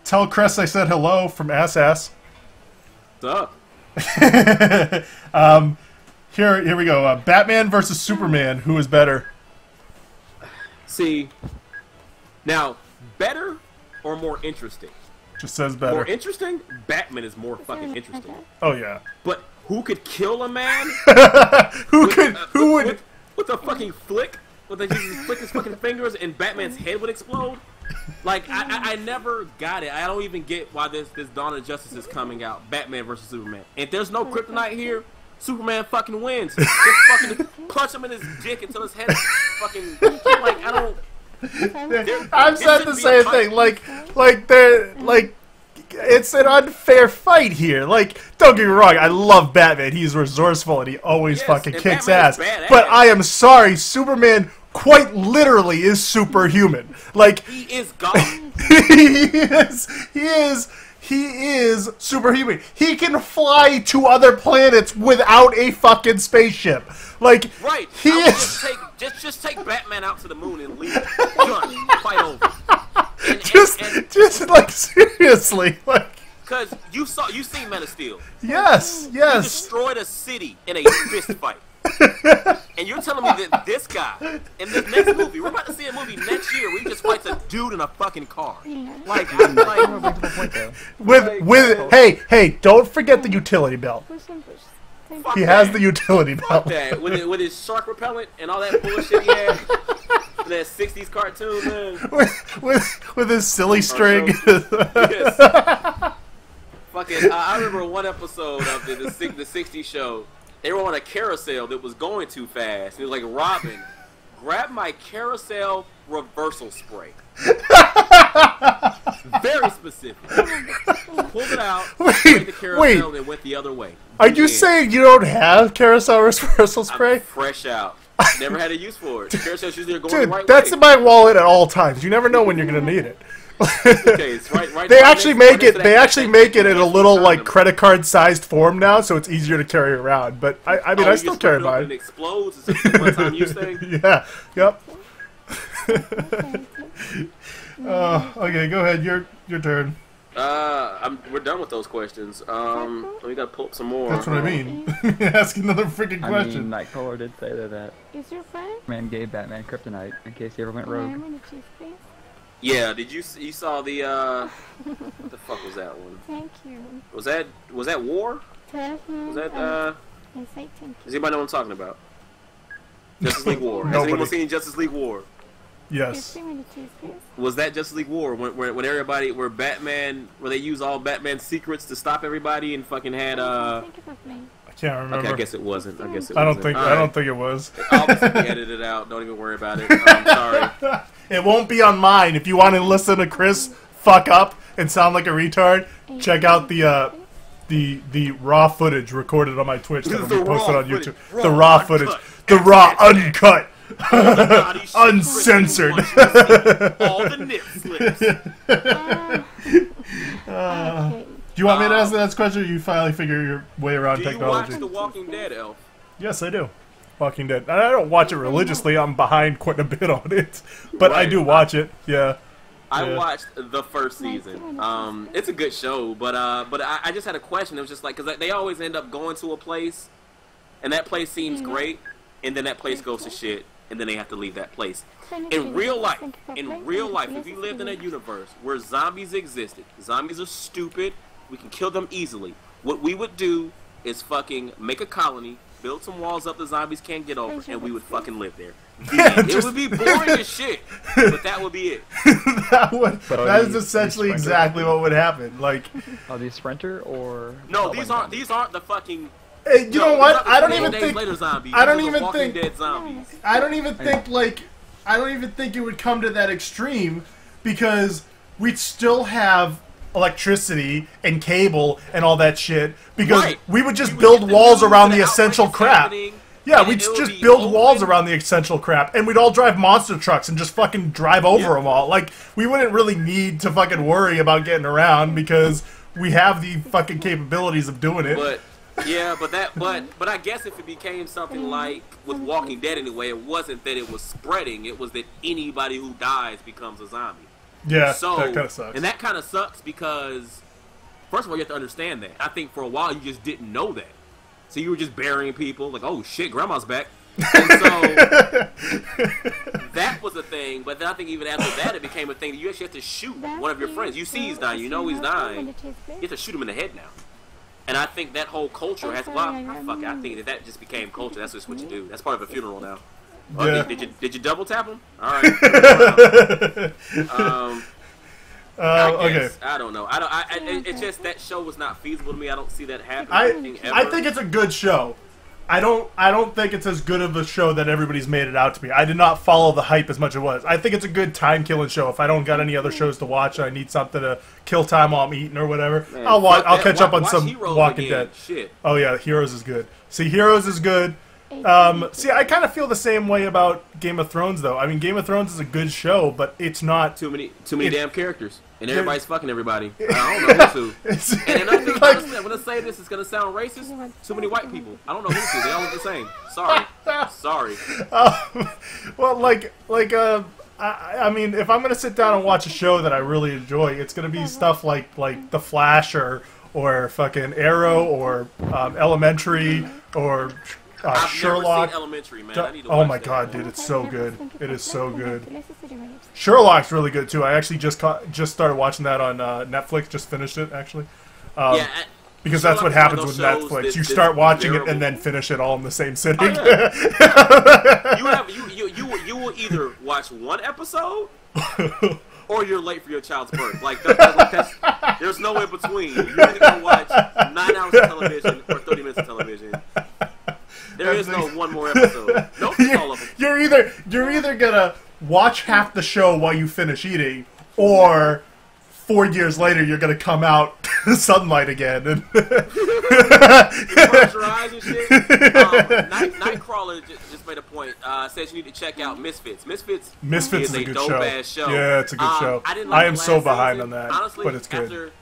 A: Tell Chris I said hello from Ass.
B: What's up?
A: Here we go. Batman versus Superman. Who is better?
B: See, now, better or more interesting?
A: Just says better.
B: More interesting? Batman is more fucking interesting.
A: Oh yeah.
B: But who could kill a man?
A: Who would?
B: With a fucking flick? With a just flick his fucking fingers and Batman's head would explode? Like, I never got it. I don't even get why this Dawn of Justice is coming out. Batman versus Superman. And if there's no kryptonite here, Superman fucking wins. Just fucking punch him in his dick until his head fucking, like, I don't...
A: I've said the same thing. Like it's an unfair fight here. Like, don't get me wrong, I love Batman. He's resourceful and he always fucking kicks ass. But I am sorry, Superman quite literally is superhuman. Like,
B: he is God.
A: He is superhuman. He can fly to other planets without a fucking spaceship. Like,
B: right.
A: He is.
B: Just take Batman out to the moon and leave. Done. Fight over.
A: Just like, seriously, like.
B: Because you seen Man of Steel.
A: Yes.
B: He destroyed a city in a fist fight. And you're telling me that this guy in this next movie, we're about to see a movie next year where he just fights a dude in a fucking car. Hey, don't forget the utility belt. He has the utility belt. That with his shark repellent and all that bullshit he had. That 60s cartoon, man.
A: With his silly string.
B: Yes. Fucking, I remember one episode of the 60s show they were on a carousel that was going too fast. He was like, Robin, grab my carousel reversal spray. Very specific. Pulled it out, sprayed the carousel, and went the other way.
A: Are you saying you don't have carousel reversal spray?
B: I'm fresh out. Never had a use for it. The carousel's usually going the right
A: that's
B: way.
A: in my wallet at all times. You never know when you're gonna need it.
B: Okay, it's right.
A: They actually make it. They actually make it in a little like credit card sized form now, so it's easier to carry around. But I mean, I still carry mine.
B: It explodes. It's a one-time use thing.
A: Yeah. Yep. Okay, go ahead. Your turn.
B: We're done with those questions. We gotta pull up some more.
A: That's what I mean. Ask another freaking question.
F: I mean, Nightcrawler did say that
E: Is your friend?
F: man gave Batman kryptonite in case he ever went rogue.
E: I'm gonna choose, please.
B: Yeah. Did you saw the what the fuck was that one?
E: Thank you.
B: Was that War?
E: Tell him.
B: Was that
E: I say thank you.
B: Does anybody know what I'm talking about? Justice League War. Has
A: Nobody.
B: anyone seen Justice League War?
A: Yes.
E: I'm gonna choose, please.
B: Was that Justice League War when everybody where Batman where they used all Batman's secrets to stop everybody and fucking had
E: Think of me.
A: I can't remember.
B: Okay, I guess it wasn't. I guess it
A: I don't
B: wasn't.
A: think.
B: All
A: I
B: right.
A: don't think it was.
B: Obviously, we edited it out. Don't even worry about it. I'm sorry.
A: It won't be on mine. If you want to listen to Chris fuck up and sound like a retard, check out the raw footage recorded on my Twitch that will be
B: The
A: posted
B: raw
A: on YouTube.
B: footage.
A: The
B: Raw,
A: raw
B: uncut.
A: footage. The raw uncut.
B: God, he shit
A: Uncensored.
B: Chris and all the nip slips.
E: Okay.
A: Do you want me to ask the next question, or you finally figure your way around
B: Do you
A: technology?
B: watch The Walking Dead, Elf?
A: Yes, I do. Walking Dead. I don't watch it religiously. I'm behind quite a bit on it, but I
B: Right.
A: do watch it. Yeah.
B: I
A: Yeah.
B: watched the first season. It's a good show, but I just had a question. It was just like because they always end up going to a place, and that place seems great, and then that place goes to shit, and then they have to leave that place. In real life, if you lived in a universe where zombies existed, zombies are stupid. We can kill them easily. What we would do is fucking make a colony, build some walls up the zombies can't get over, and we would fucking live there. It would be boring as shit, but that would be it.
A: that is essentially exactly what would happen. Like,
F: Are these Sprinter or?
B: No, these aren't the fucking.
A: hey, you know what? I don't even
B: Days
A: think.
B: Later zombies.
A: I don't
B: These are
A: even
B: Walking
A: think.
B: Dead zombies.
A: I don't even think like. I don't even think it would come to that extreme because we'd still have electricity and cable and all that shit because
B: Right.
A: we would just
B: We would
A: build
B: get the
A: walls
B: news
A: around
B: that
A: the
B: an
A: essential
B: outbreak is
A: crap.
B: happening,
A: Yeah,
B: and
A: we'd
B: it would
A: just
B: be
A: build
B: open.
A: walls around the essential crap, and we'd all drive monster trucks and just fucking drive over them all. Like, we wouldn't really need to fucking worry about getting around because we have the fucking capabilities of doing it.
B: But yeah, but I guess if it became something like with Walking Dead anyway, it wasn't that it was spreading; it was that anybody who dies becomes a zombie.
A: Yeah,
B: So
A: that kind of sucks.
B: and that kind of sucks because first of all, you have to understand that. I think for a while you just didn't know that, so you were just burying people like, oh shit, grandma's back. And so that was a thing, but then I think even after that, it became a thing that you actually have to shoot one of your friends. You see he's dying, you know he's dying. You have to shoot him in the head now. And I think that whole culture has. Well, fuck it. I think that just became culture. That's just what you do. That's part of a funeral now. Oh,
A: Yeah.
B: did you double tap him? All right.
A: Okay.
B: I don't know. It's just that show was not feasible to me. I don't see that happening.
A: I think it's a good show. I don't think it's as good of a show that everybody's made it out to be. I did not follow the hype as much as it was. I think it's a good time-killing show. If I don't got any other shows to watch and I need something to kill time while I'm eating or whatever,
B: Man,
A: I'll watch.
B: fuck
A: I'll
B: that.
A: catch up on
B: Watch
A: some
B: Heroes
A: Walking
B: again.
A: Dead.
B: Shit.
A: Oh yeah, Heroes is good. See, Heroes is good. See, I kind of feel the same way about Game of Thrones, though. I mean, Game of Thrones is a good show, but it's not.
B: Too many damn characters, and everybody's fucking everybody. I don't know who's who.
A: It's,
B: And another thing,
A: like,
B: honestly, I'm gonna say this is gonna sound racist. Too many white people. I don't know who's who. They all look the same. Sorry.
A: well, I mean, if I'm gonna sit down and watch a show that I really enjoy, it's gonna be stuff like The Flash or fucking Arrow or Elementary or
B: I've
A: Sherlock.
B: never seen Elementary, man. I need to
A: Oh
B: watch
A: my
B: that.
A: god, dude, it's so good. It is so good. Sherlock's really good too. I actually just started watching that on Netflix. Just finished it actually.
B: Yeah.
A: Because that's what
B: Sherlock is
A: happens with
B: one of those shows
A: Netflix.
B: that's
A: You start watching it
B: bearable.
A: and then finish it all in the same sitting.
B: You will either watch one episode or you're late for your child's birth. Like there's no in between. You're either gonna watch 9 hours of television or 30 minutes of television. There is no one more episode. Nope, it's all of them.
A: You're either gonna watch half the show while you finish eating, or 4 years later you're gonna come out to the sunlight again and
B: You close your eyes and shit. Nightcrawler just made a point. Says you need to check out Misfits. Misfits
A: Misfits is a good show.
B: Ass show.
A: Yeah, it's a good show.
B: I
A: am so behind
B: season.
A: on that,
B: Honestly,
A: but it's good.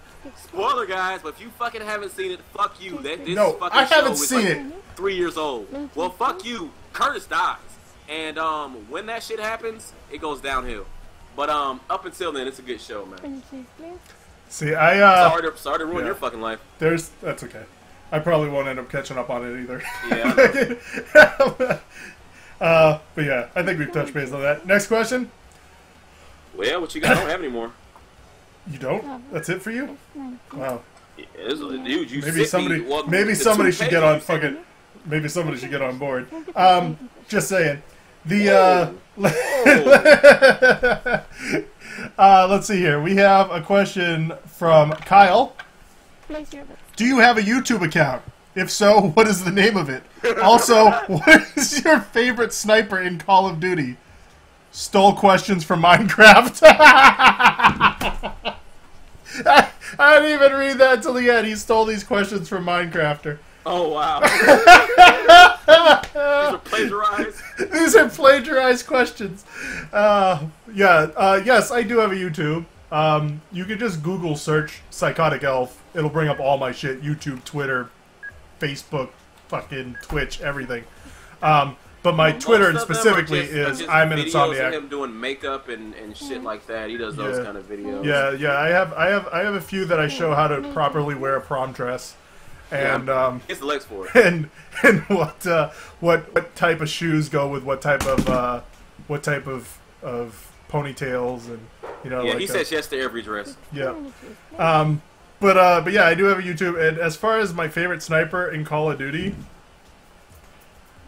B: Spoiler, guys, but if you fucking haven't seen it, fuck you. This
A: No,
B: fucking
A: I haven't
B: show is
A: seen
B: like
A: it.
B: 3 years old. Well, fuck you. Curtis dies, and when that shit happens, it goes downhill. But up until then, it's a good show, man.
A: See, I
B: Sorry to ruin your fucking life.
A: That's okay. I probably won't end up catching up on it either.
B: Yeah.
A: But yeah, I think we've touched base on that. Next question.
B: Well, what you got? I don't have any more.
A: You don't? That's it for you? Wow.
B: Yeah, dude, you
A: Maybe somebody, should get on fucking. Maybe somebody should get on board. Just saying. The let's see here. We have a question from Kyle. Do you have a YouTube account? If so, what is the name of it? Also, what is your favorite sniper in Call of Duty? Stole questions from Minecraft. I didn't even read that till the end. He stole these questions from Minecrafter.
B: Oh, wow. These are plagiarized?
A: These are plagiarized questions. Yes, I do have a YouTube. You can just Google search Psychotic Elf. It'll bring up all my shit. YouTube, Twitter, Facebook, fucking Twitch, everything. But my Twitter specifically is I'm an Insomniac.
B: Of him doing makeup and shit like that. He does those kind of videos.
A: Yeah. I have a few that I show how to properly wear a prom dress, and
B: it's the legs for it.
A: And what type of shoes go with what type of ponytails, and
B: Yeah, like he says yes to every dress.
A: Yeah. But yeah, I do have a YouTube, and as far as my favorite sniper in Call of Duty,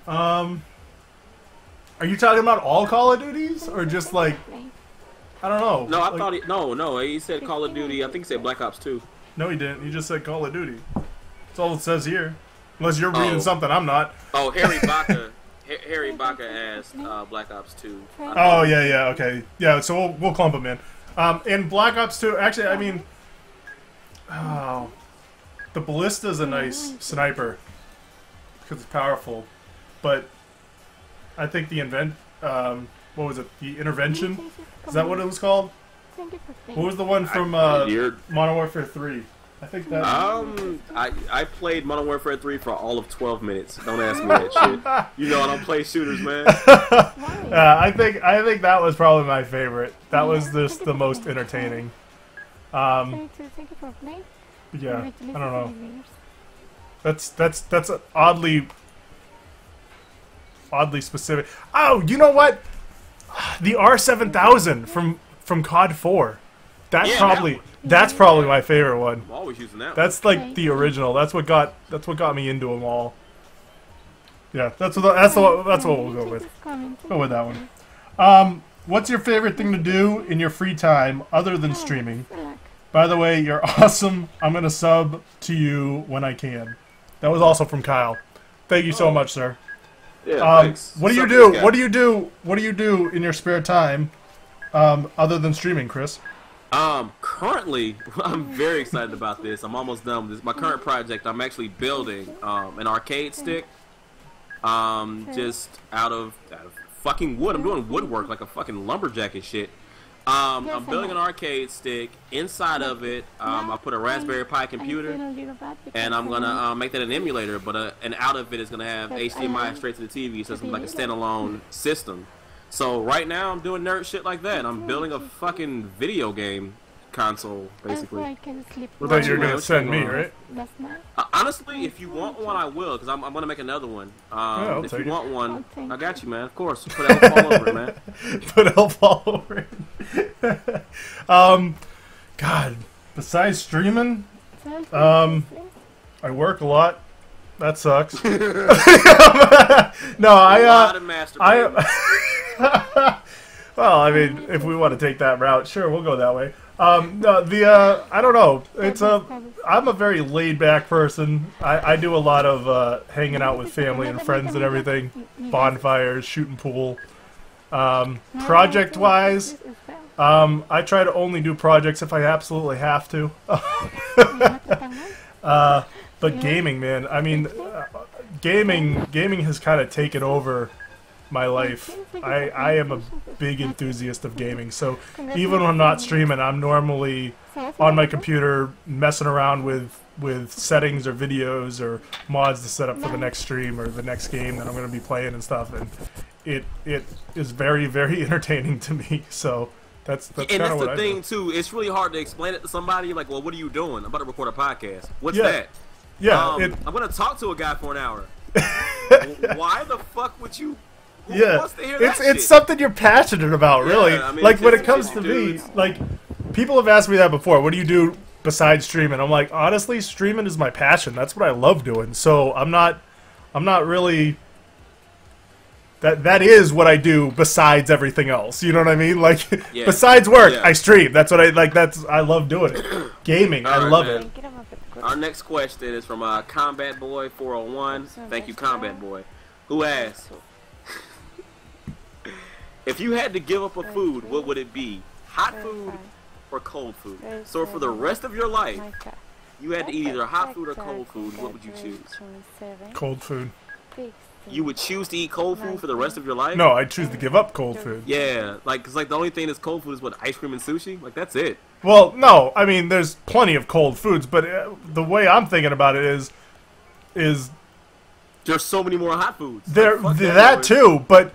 A: are you talking about all Call of Duties, or just like, I don't know?
B: No, I thought he said Call of Duty. I think he said Black Ops 2.
A: No, he didn't. He just said Call of Duty. That's all it says here. Unless you're reading something I'm not.
B: Oh, Harry Baca asked Black Ops 2.
A: Oh, yeah, okay. Yeah, so we'll clump them in. In Black Ops 2, actually, I mean, the Ballista's a nice sniper because it's powerful, but I think the what was it? The Intervention? Is that what it was called? What was the one from Modern Warfare 3? I think that.
B: I played Modern Warfare 3 for all of 12 minutes. Don't ask me that shit. You know I don't play shooters, man.
A: I think that was probably my favorite. That was just the most entertaining. Yeah, I don't know. That's oddly specific. Oh, you know what? The R7000 from COD 4. That's probably my favorite one.
B: I'm always using that.
A: That's like the original. That's what got me into them all. Yeah, that's what we'll go with. Go with that one. What's your favorite thing to do in your free time other than streaming? By the way, you're awesome. I'm gonna sub to you when I can. That was also from Kyle. Thank you so much, sir.
B: Yeah, thanks.
A: What do you do? What do you do? What do you do in your spare time other than streaming, Chris?
B: Currently, I'm very excited about this. I'm almost done with this. My current project, I'm actually building an arcade stick. Just out of fucking wood. I'm doing woodwork like a fucking lumberjack and shit. I'm building an arcade stick. Inside of it, I put a Raspberry Pi computer, and I'm gonna make that an emulator. But and out of it is gonna have HDMI straight to the TV, so it's like a standalone system. So right now I'm doing nerd shit like that. I'm building a fucking video game console, basically.
A: I thought you were gonna send me, right?
B: Honestly, if you want one, I will, because I'm gonna make another one. If you want one, I got you, man. Of course. Put Elf all over it, man.
A: Put Elf all over it. God. Besides streaming, I work a lot. That sucks. No, well, I mean, if we want to take that route, sure, we'll go that way. I don't know. I'm a very laid back person. I do a lot of hanging out with family and friends and everything. Bonfires, shooting pool. Project wise, I try to only do projects if I absolutely have to. But gaming, man. I mean, gaming has kind of taken over my life. I am a big enthusiast of gaming, so even when I'm not streaming, I'm normally on my computer messing around with settings or videos or mods to set up for the next stream or the next game that I'm going to be playing and stuff, and it is very, very entertaining to me. So that's kind of what I do.
B: And that's the thing too. It's really hard to explain it to somebody. Like, well, what are you doing? I'm about to record a podcast. What's that?
A: Yeah,
B: I'm going to talk to a guy for an hour. Why the fuck would you? Who wants to hear that
A: it's
B: shit?
A: something you're passionate about, really.
B: I mean,
A: like when it comes to me, like people have asked me that before. What do you do besides streaming? I'm like, honestly, streaming is my passion. That's what I love doing. So I'm not really. That is what I do besides everything else. You know what I mean? Like besides work, I stream. That's what I like. I love doing it. Gaming, I love it.
B: Our next question is from Combat Boy 401. Thank you, Combat Boy, who asks, if you had to give up a food, what would it be? Hot food or cold food? So for the rest of your life, you had to eat either hot food or cold food. What would you choose?
A: Cold food.
B: You would choose to eat cold food for the rest of your life?
A: No, I choose to give up cold food.
B: Yeah, like, cause like the only thing that's cold food is what, ice cream and sushi? Like, that's it.
A: Well, no, I mean, there's plenty of cold foods, but the way I'm thinking about it is
B: there's so many more hot foods.
A: That too, but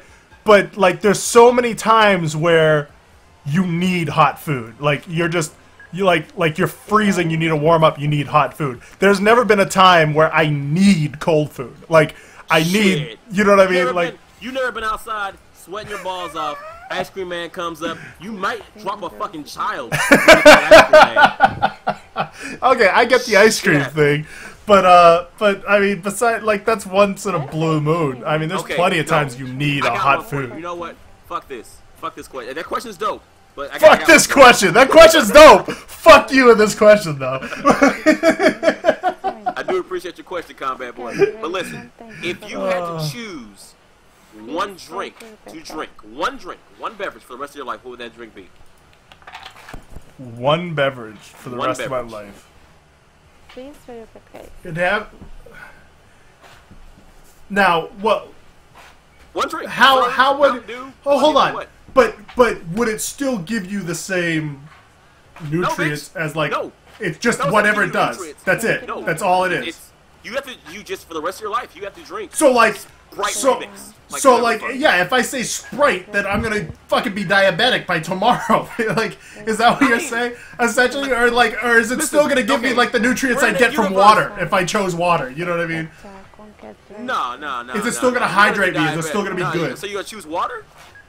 A: like there's so many times where you need hot food. Like you're freezing, you need to warm up, you need hot food. There's never been a time where I need cold food. Like I need, you know what I mean?
B: You never been outside sweating your balls off. Ice cream man comes up. You might drop a fucking child.
A: Okay, I get the ice cream thing, but I mean, besides, like that's once in a blue moon. I mean, there's plenty of times you need a hot food.
B: You know what? Fuck this. Fuck this question. That question's dope. But
A: fuck this question. That question's dope. Fuck you in this question though.
B: I do appreciate your question, Combat Boy. But listen, if you had to choose one drink to drink, one beverage for the rest of your life, what would that drink be?
A: One beverage for the rest of my life. It'd have. Now, what?
B: One drink.
A: How would? Oh, hold on. But would it still give you the same nutrients as like?
B: No.
A: It's just whatever it does.
B: Nutrients.
A: That's it.
B: No.
A: That's all it is.
B: You just for the rest of your life, you have to drink.
A: So like,
B: Sprite mix.
A: Yeah, if I say Sprite, then I'm gonna fucking be diabetic by tomorrow. Like, is that what you're saying? Essentially, or is it still gonna give me like the nutrients I get from water if I chose water? You know what I mean?
B: No.
A: Is it still gonna hydrate me? Is it still gonna be good?
B: So you gonna choose water?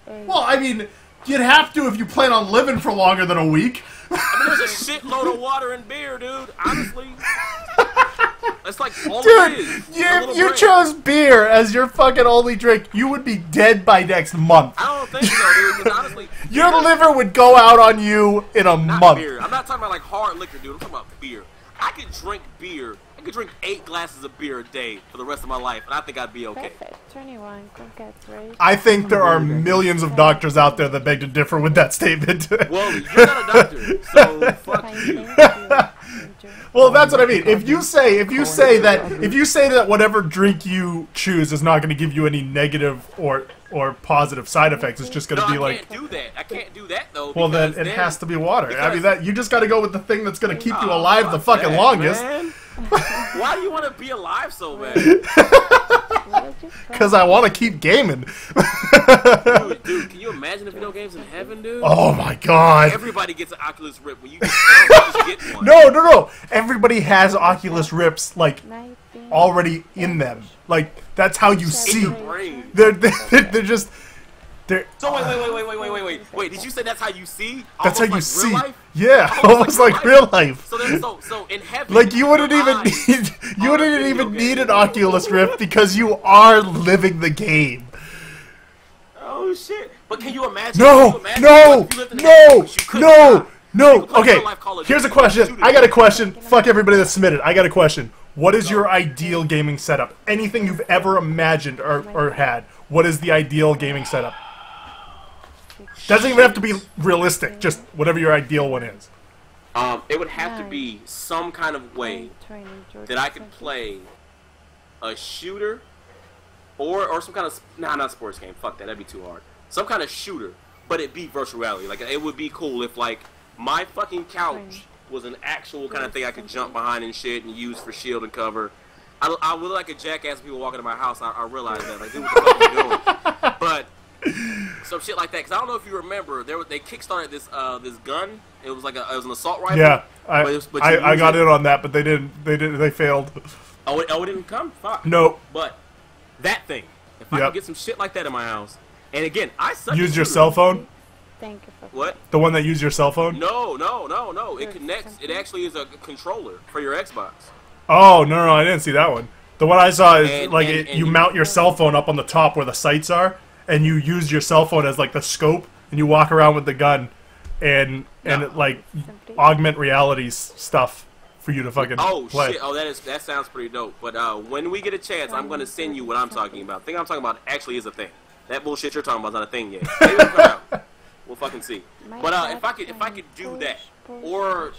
A: Well, I mean, you'd have to if you plan on living for longer than a week.
B: I mean, there's a shitload of water and beer, dude. Honestly. That's like all it is.
A: If you chose beer as your fucking only drink, you would be dead by next month.
B: I don't think so, dude. Because honestly,
A: your liver would go out on you in a month.
B: Beer. I'm not talking about like hard liquor, dude. I'm talking about beer. I could drink beer. I could drink 8 glasses of beer a day for the rest of my life, and I think I'd be okay.
A: I think there are millions of doctors out there that beg to differ with that statement.
B: Well, you're not a doctor, so fuck you.
A: Well, that's what I mean. If you say that whatever drink you choose is not going to give you any negative or positive side effects, it's just going to be like.
B: I can't do that though.
A: Well, then it has to be water. I mean, you just got to go with the thing that's going to keep you alive the fucking longest.
B: Man. Why do you want to be alive so bad?
A: Because I want to keep gaming.
B: Dude, can you imagine the video games in heaven, dude?
A: Oh my god.
B: Everybody gets an Oculus Rift when you just get one.
A: No. Everybody has Oculus Rifts, like, already in them. Like, that's how you see. They're just...
B: So wait. Did you say that's how you see?
A: That's how you
B: like
A: see.
B: Real life?
A: Yeah, almost like real life.
B: So in heaven,
A: like you wouldn't even need an Oculus Rift because you are living the game.
B: Oh shit! But can you imagine?
A: No. No, okay. Here's a question. I got a question. Fuck everybody that submitted. I got a question. What is your ideal gaming setup? Anything you've ever imagined or had. What is the ideal gaming setup? Doesn't even have to be realistic. Just whatever your ideal one is.
B: It would have to be some kind of way that I could play a shooter or some kind of not sports game. Fuck that. That'd be too hard. Some kind of shooter, but it be virtual reality. Like it would be cool if like my fucking couch was an actual kind of thing I could jump behind and shit and use for shield and cover. I would like a jackass people walking to my house. I realize that. Like, dude, what the fuck are you doing? But some shit like that. Because I don't know if you remember, they kickstarted this this gun. It was like it was an assault rifle.
A: Yeah,
B: but
A: I got in on that, but they didn't. They failed.
B: Oh, it didn't come. Fuck.
A: Nope.
B: But that thing, if I could get some shit like that in my house, and again, use
A: your cell phone.
E: Thank you for
B: what?
A: The one that uses your cell phone?
B: No. It connects. It actually is a controller for your Xbox.
A: Oh no, I didn't see that one. The one I saw is you mount your cell phone up on the top where the sights are, and you use your cell phone as like the scope, and you walk around with the gun, and it like augment reality stuff for you to fucking play.
B: Shit! Oh, that sounds pretty dope. But when we get a chance, I'm gonna send you what I'm talking about. The thing I'm talking about actually is a thing. That bullshit you're talking about is not a thing yet. Maybe it'll come out. We'll fucking see. But if I could do that, or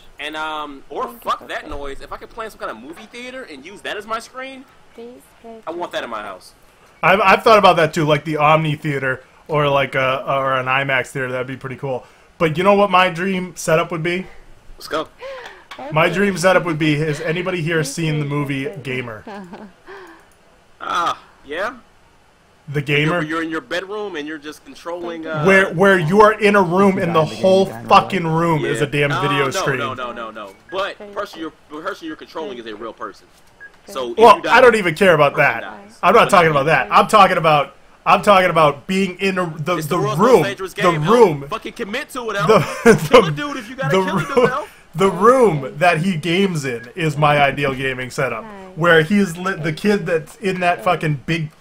B: fuck that noise, if I could play in some kind of movie theater and use that as my screen, I want that in my house.
A: I've thought about that too, like the Omni Theater or like or an IMAX theater. That'd be pretty cool. But you know what my dream setup would be?
B: Let's go.
A: My dream setup would be: has anybody here seen the movie Gamer?
B: Yeah.
A: The Gamer.
B: You're in your bedroom and you're just controlling.
A: Where you are in a room and the whole fucking room is a damn video screen.
B: No. But the person you're controlling is a real person. So
A: I don't even care about that. I'm not talking about that. I'm talking about being in the room. The room.
B: Fucking commit to it, kill a dude if you gotta kill a dude, Elf.
A: The room that he games in is my ideal gaming setup. Where he's the kid that's in that fucking big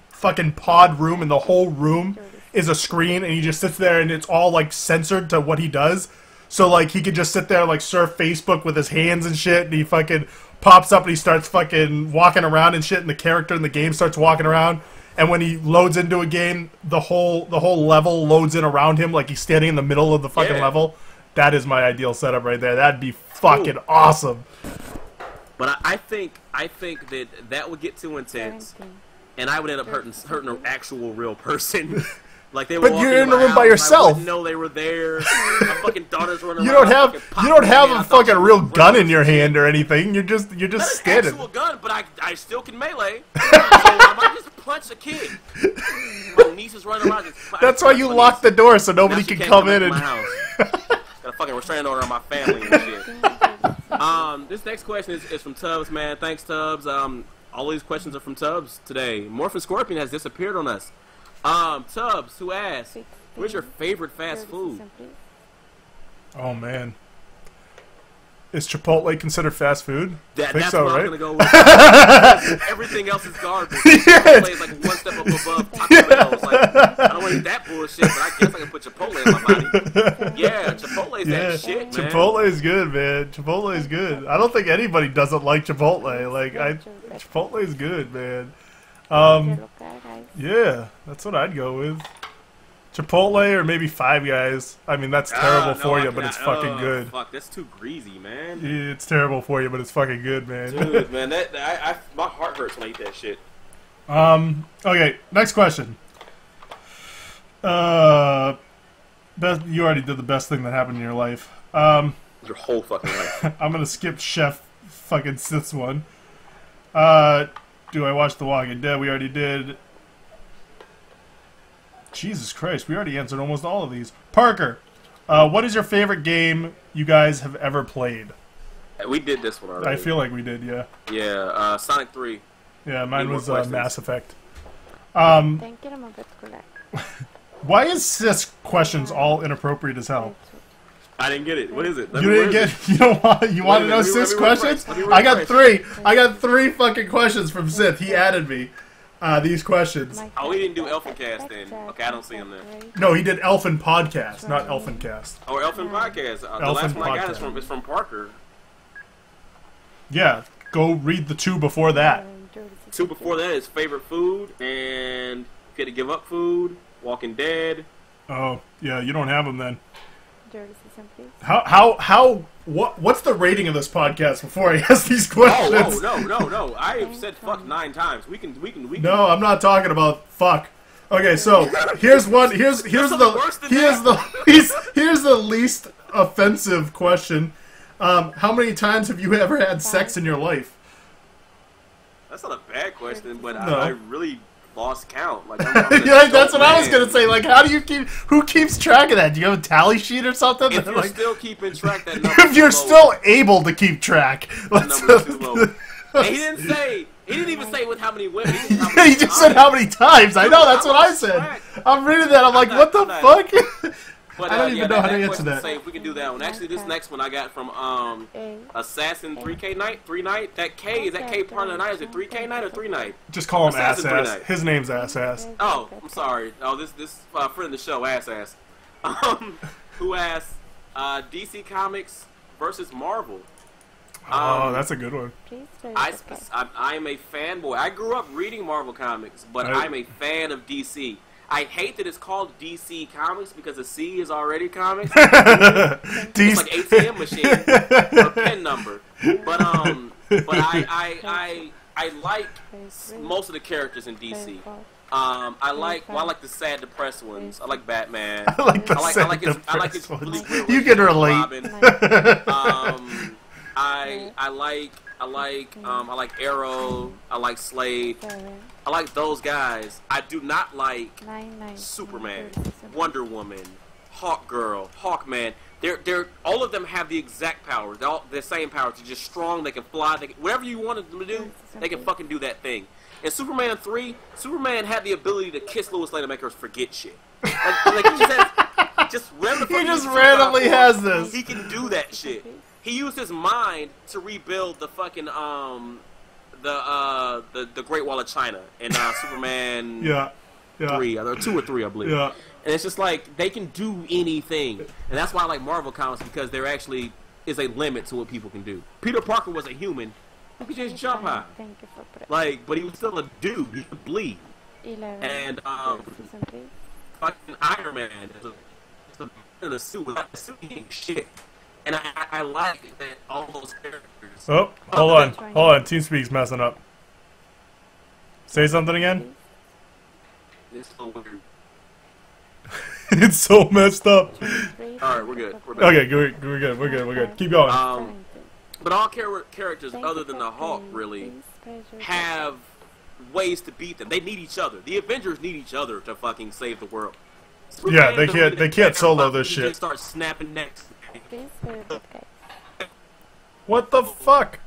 A: fucking pod room, and the whole room is a screen, and he just sits there, and it's all like censored to what he does. So like he could just sit there like surf Facebook with his hands and shit, and he fucking pops up and he starts fucking walking around and shit, and the character in the game starts walking around. And when he loads into a game, the whole level loads in around him like he's standing in the middle of the fucking level. That is my ideal setup right there. That'd be fucking awesome.
B: But I think that would get too intense, and I would end up hurting an actual real person. Like they were. But you're in the room by yourself. I wouldn't know they were there. My fucking daughter's running around.
A: You don't have a fucking real gun in your hand or anything. You're just standing.
B: Actual gun, but I still can melee. So I might just punch a kid. My niece is running around.
A: That's why you lock the door so nobody can come in and.
B: My house. Got a fucking restraining order on my family and shit. This next question is from Tubbs, man. Thanks, Tubbs. All these questions are from Tubbs today. Morphin Scorpion has disappeared on us. Tubbs, who asked, where's your favorite fast food?
A: Oh, man. Is Chipotle considered fast food?
B: That's
A: so,
B: what
A: right?
B: I'm going to go with. Everything else is garbage. Chipotle is like one step up above Taco Bell. It's like, I don't want to eat that bullshit, but I guess I can put Chipotle in my body. Yeah, Chipotle is that shit, man.
A: Chipotle is good, man. Chipotle is good. I don't think anybody doesn't like Chipotle. Chipotle is good, man. Yeah, that's what I'd go with. Chipotle or maybe Five Guys. I mean, that's terrible for you, but it's fucking good.
B: Fuck, that's too greasy, man.
A: Yeah, it's terrible for you, but it's fucking good, man.
B: Dude, man, my heart hurts when I eat that shit.
A: Okay, next question. You already did the best thing that happened in your life.
B: Your whole fucking life.
A: I'm gonna skip Chef fucking Sith's one. Do I watch The Walking Dead? We already did. Jesus Christ, we already answered almost all of these. Parker, what is your favorite game you guys have ever played?
B: We did this one already.
A: I feel like we did, yeah.
B: Yeah, Sonic 3.
A: Yeah, mine was Mass Effect.
E: Thank you, I'm a bit correct.
A: Why is Sis questions all inappropriate as hell?
B: I didn't get it. What is it?
A: You didn't get. You want to know Sis questions? I got three. I got three fucking questions from Sith. He added me. these questions.
B: Oh, he didn't do Elfin Cast then. Okay, I don't see him there.
A: No, he did Elfin Podcast, not Elfin Cast.
B: Or Elfin Podcast. The
A: Elfin
B: last one I got
A: Podcast.
B: is from Parker.
A: Yeah, go read the 2 before that.
B: 2 before that is favorite food and if you had to give up food, Walking Dead.
A: Oh, yeah, you don't have them then.
E: Dirty system, please.
A: What's the rating of this podcast before I ask these questions?
B: No. I have said fuck 9 times. We can.
A: No, I'm not talking about fuck. Okay, so here's one. Here's the least offensive question. How many times have you ever had sex in your life?
B: That's not a bad question, but
A: No.
B: I really lost count. Like,
A: Yeah, that's what I was gonna say. Like, how do you keep? Who keeps track of that? Do you have a tally sheet or something?
B: If you're
A: Like,
B: still keeping track, that number
A: if you're still able to keep track,
B: that number is too low. And he didn't even say with how many women.
A: He just said how many times. I know, that's what I said. I'm reading that. I'm like, what the fuck?
B: But,
A: I don't even know how to answer
B: question,
A: that.
B: Say if we can do that one. Actually, this next one I got from Assassin 3K night, 3 night. That K, is that K part of the night? Is it 3K night or 3 night?
A: Just call him
B: Assassin
A: Ass
B: Three
A: Ass.
B: Night.
A: His name's Ass Ass.
B: Oh, I'm sorry. Oh, this friend of the show, Ass Ass, who asked DC Comics versus Marvel.
A: Oh, that's a good one.
B: I am a fanboy. I grew up reading Marvel comics, but I'm a fan of DC. I hate that it's called DC Comics because the C is already comics. It's like ATM machine or pen number. But I like most of the characters in DC. I like the sad, depressed ones. I like Batman.
A: I like the sad,
B: I like his
A: depressed
B: really
A: ones.
B: weird
A: You can
B: relationship with
A: relate.
B: Robin. I like Arrow. I like Slade. I like those guys. I do not like Superman, Wonder Woman, Hawkgirl, Hawkman. They're all of them have the exact powers. They're all the same powers. They're just strong. They can fly. Whatever you wanted them to do, they can fucking do that thing. In Superman 3, Superman had the ability to kiss Lois Lane and make her forget shit. Like he just randomly
A: has this.
B: He can do that shit. He used his mind to rebuild the fucking the Great Wall of China in Superman
A: Yeah.
B: 3, or 2 or 3, I believe.
A: Yeah.
B: And it's just like they can do anything, and that's why I like Marvel comics, because there actually is a limit to what people can do. Peter Parker was a human; he could just jump high, like, but he was still a dude. He could bleed. And fucking Iron Man is in a suit without a suit, he ain't shit. And I like that all those characters.
A: Oh, hold on. TeamSpeak's messing up. Say something again.
B: It's so weird.
A: It's so messed up.
B: Alright, we're good. We're back.
A: Okay, we're good. Keep going.
B: But all characters other than the Hulk really have ways to beat them. They need each other. The Avengers need each other to fucking save the world.
A: Yeah, they can't solo this shit.
B: Start snapping necks.
A: What the fuck?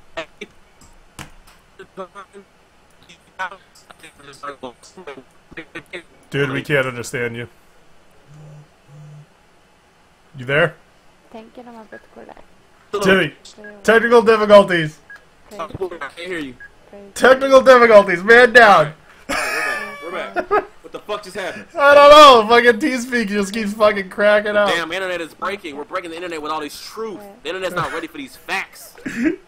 A: Dude, we can't understand you. You there? Jimmy, technical difficulties.
B: I can't hear you.
A: Technical difficulties, man down.
B: We're back. What the fuck just happened?
A: I don't know. Fucking TeamSpeak just keeps fucking cracking out.
B: Damn, internet is breaking. We're breaking the internet with all these truth. The internet's not ready for these facts.
A: Go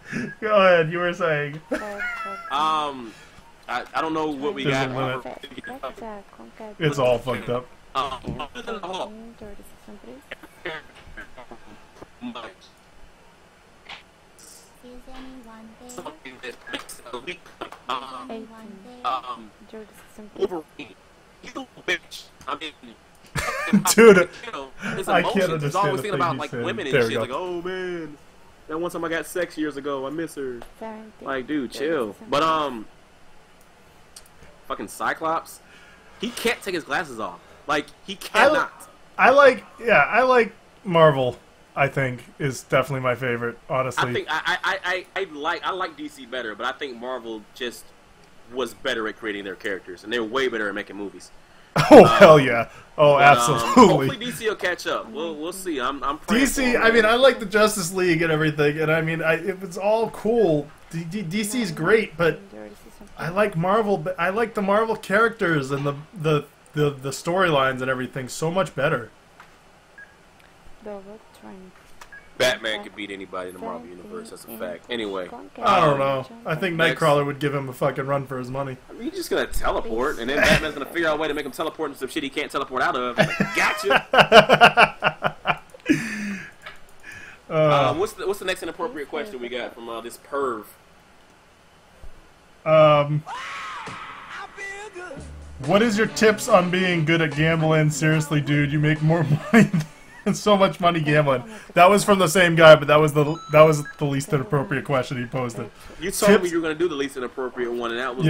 A: ahead. You were saying.
B: I don't know what we
A: There's
B: got.
A: a limit. It's all fucked up.
B: Other than the Hulk.
G: Is anyone there?
B: Something that makes a leap.
E: Jordan
B: Wolverine. You little bitch. I mean,
A: Dude,
B: you know, his
A: I can't
B: emotions. He's
A: understand
B: always
A: the
B: thinking
A: thing
B: about
A: he
B: like
A: said.
B: women and
A: There we
B: shit.
A: go.
B: Like, oh man, that one time I got sex years ago. I miss her. Like, dude, chill. But fucking Cyclops, he can't take his glasses off. Like, he cannot.
A: I like Marvel. I think is definitely my favorite. Honestly,
B: I think I like DC better, but I think Marvel just was better at creating their characters, and they're way better at making movies.
A: Oh hell yeah! Oh,
B: But,
A: absolutely.
B: hopefully DC will catch up. We'll see. I'm praying for
A: DC.
B: them,
A: I mean,
B: man.
A: I like the Justice League and everything, and I mean, it was all cool. DC's great, but I like Marvel. But I like the Marvel characters and the storylines and everything so much better.
B: Batman could beat anybody in the Marvel universe. That's a fact. Anyway,
A: I don't know. I think Nightcrawler would give him a fucking run for his money.
B: I mean, he's just gonna teleport, and then Batman's gonna figure out a way to make him teleport into some shit he can't teleport out of. Gotcha. What's the next inappropriate question we got from this perv?
A: What is your tips on being good at gambling? Seriously, dude, you make more money than so much money gambling. That was from the same guy, but that was the least inappropriate question he posted.
B: You told me you were gonna do the least inappropriate one, and that was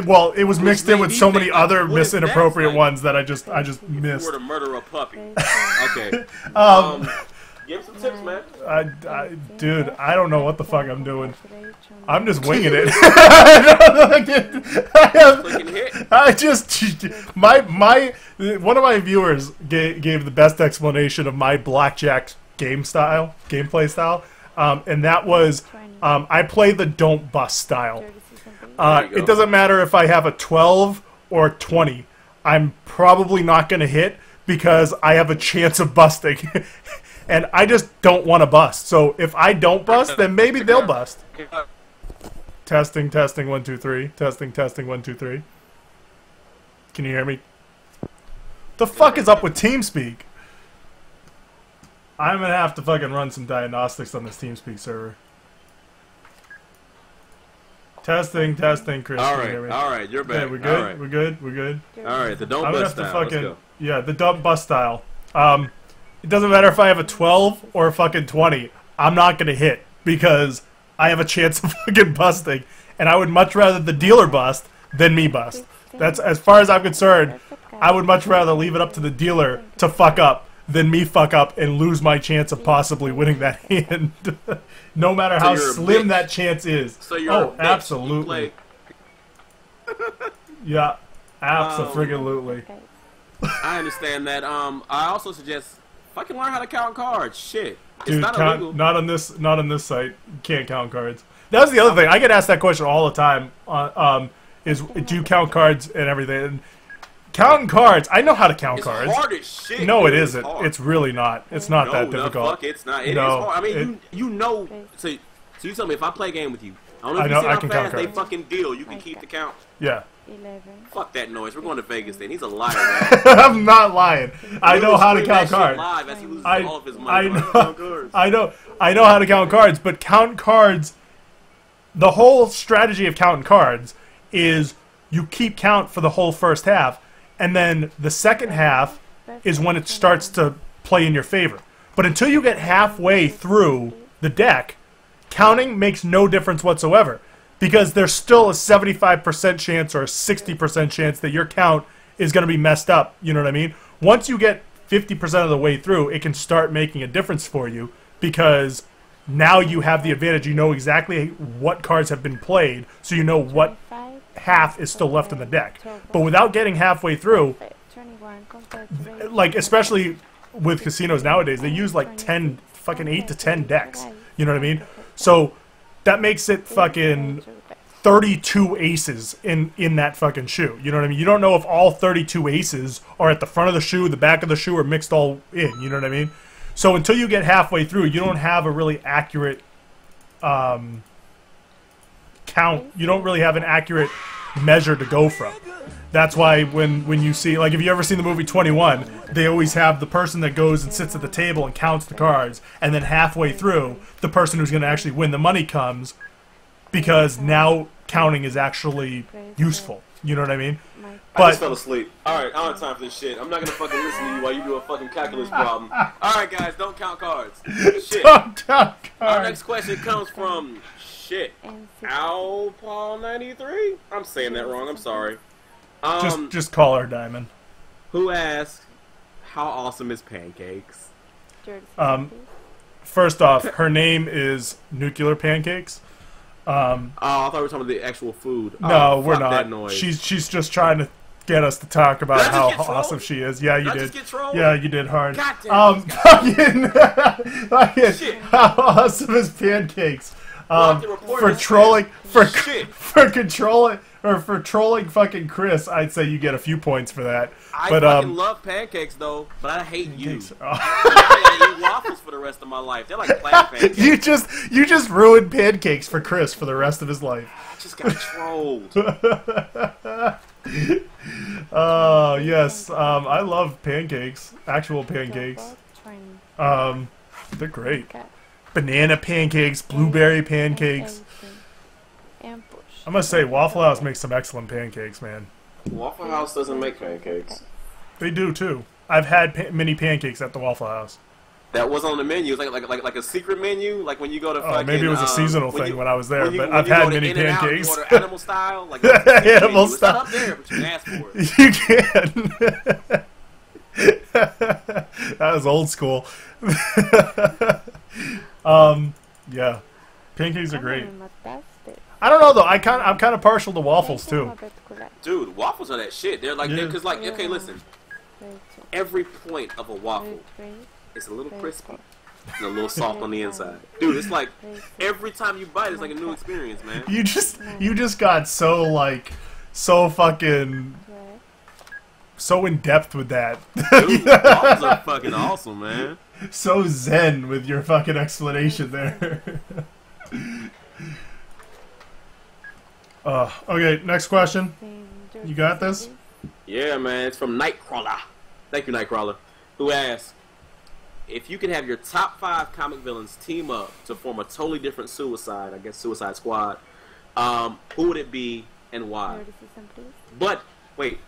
A: well, it was mixed in with so many other inappropriate ones that I just missed.
B: You were to murder a puppy. Okay. Give some tips, man.
A: Dude, I don't know what the fuck I'm doing. I'm just winging it. One of my viewers gave the best explanation of my blackjack gameplay style, and that was I play the don't bust style. It doesn't matter if I have a 12 or 20. I'm probably not going to hit because I have a chance of busting. And I just don't want to bust. So if I don't bust, then maybe they'll bust. Testing, 1, 2, 3. Testing, 1, 2, 3. Can you hear me? The fuck is up with TeamSpeak? I'm gonna have to fucking run some diagnostics on this TeamSpeak server. Testing, Chris.
B: Alright, you're back.
A: Okay, we're good.
B: Right.
A: We're good.
B: Alright, the don't bust style. Let's go.
A: Yeah, the don't bust style. It doesn't matter if I have a 12 or a fucking 20. I'm not going to hit because I have a chance of fucking busting. And I would much rather the dealer bust than me bust. That's as far as I'm concerned. I would much rather leave it up to the dealer to fuck up than me fuck up and lose my chance of possibly winning that hand. No matter how slim that chance is.
B: So you're
A: absolutely. Yeah, absolutely.
B: I understand that. I also suggest fucking learn how to count cards. Shit, it's
A: dude,
B: not illegal.
A: Not on this site. You can't count cards. That was the other thing. I get asked that question all the time. Is do you count cards and everything? And counting cards. I know how to count cards.
B: It's hard as shit.
A: No,
B: dude.
A: it isn't. It's really not. It's not that difficult.
B: Fuck, it's not. It is hard. I mean, you know. So you tell me if I play a game with you. I don't know if you see how fast they fucking deal. You can keep the count.
A: Yeah.
G: 11.
B: Fuck that noise. We're going to Vegas then. He's a liar.
A: I'm not lying. I know how to count cards.
B: I
A: know how to count cards, but count cards. The whole strategy of counting cards is you keep count for the whole first half, and then the second half is when it starts to play in your favor. But until you get halfway through the deck, counting makes no difference whatsoever. Because there's still a 75% chance or a 60% chance that your count is going to be messed up. You know what I mean? Once you get 50% of the way through, it can start making a difference for you because now you have the advantage. You know exactly what cards have been played, so you know what half is still left in the deck. But without getting halfway through, like especially with casinos nowadays, they use like 8 to 10 decks. You know what I mean? So that makes it fucking 32 aces in that fucking shoe. You know what I mean? You don't know if all 32 aces are at the front of the shoe, the back of the shoe, or mixed all in. You know what I mean? So until you get halfway through, you don't have a really accurate count. You don't really have an accurate measure to go from. That's why when you see, like if you ever seen the movie 21, they always have the person that goes and sits at the table and counts the cards, and then halfway through, the person who's going to actually win the money comes, because now counting is actually useful. You know what I mean?
B: But I just fell asleep. Alright, I don't have time for this shit. I'm not going to fucking listen to you while you do a fucking calculus problem. Alright guys, don't count cards. Shit.
A: Don't count cards.
B: Our next question comes from, Alpaul93? I'm saying that wrong, I'm sorry.
A: Just call her Diamond.
B: Who asked, how awesome is pancakes?
A: First off, her name is Nuclear Pancakes.
B: I thought we were talking about the actual food.
A: No, we're not. That noise. She's just trying to get us to talk about how awesome she is. Yeah, you did. Yeah, you did hard. Fucking how awesome is pancakes?
B: have to report
A: for
B: his
A: trolling
B: shit.
A: for trolling fucking Chris, I'd say you get a few points for that.
B: I
A: But
B: fucking love pancakes though, but I hate
A: pancakes-
B: you. I eat waffles for the rest of my life. They're like plaid pancakes.
A: you just ruined pancakes for Chris for the rest of his life.
B: I just got trolled.
A: Oh yes, I love pancakes. Actual pancakes. They're great. Banana pancakes, blueberry pancakes. I'm gonna say Waffle House makes some excellent pancakes, man.
B: Waffle House doesn't make pancakes.
A: They do too. I've had mini pancakes at the Waffle House.
B: That was on the menu. It's like a secret menu. Like when you go to fucking,
A: Maybe it was a seasonal thing when I was there, but I've
B: you
A: had
B: go to
A: mini
B: In-N-Out,
A: pancakes.
B: You order animal style, like animal
A: style.
B: It's not up there, but you asked for it.
A: You can. That was old school. Yeah, pancakes are great. I don't know though. I'm kind of partial to waffles too.
B: Dude, waffles are that shit. They're like, because like, okay, listen. Every point of a waffle is a little crispy and a little soft on the inside. Dude, it's like every time you bite, it's like a new experience, man.
A: You just got so fucking so in depth with that.
B: Dude, waffles are fucking awesome, man.
A: So zen with your fucking explanation there. Okay, next question. You got this?
B: Yeah, man. It's from Nightcrawler. Thank you, Nightcrawler. Who asks, if you could have your top 5 comic villains team up to form a totally different Suicide Squad, who would it be and why? But, wait.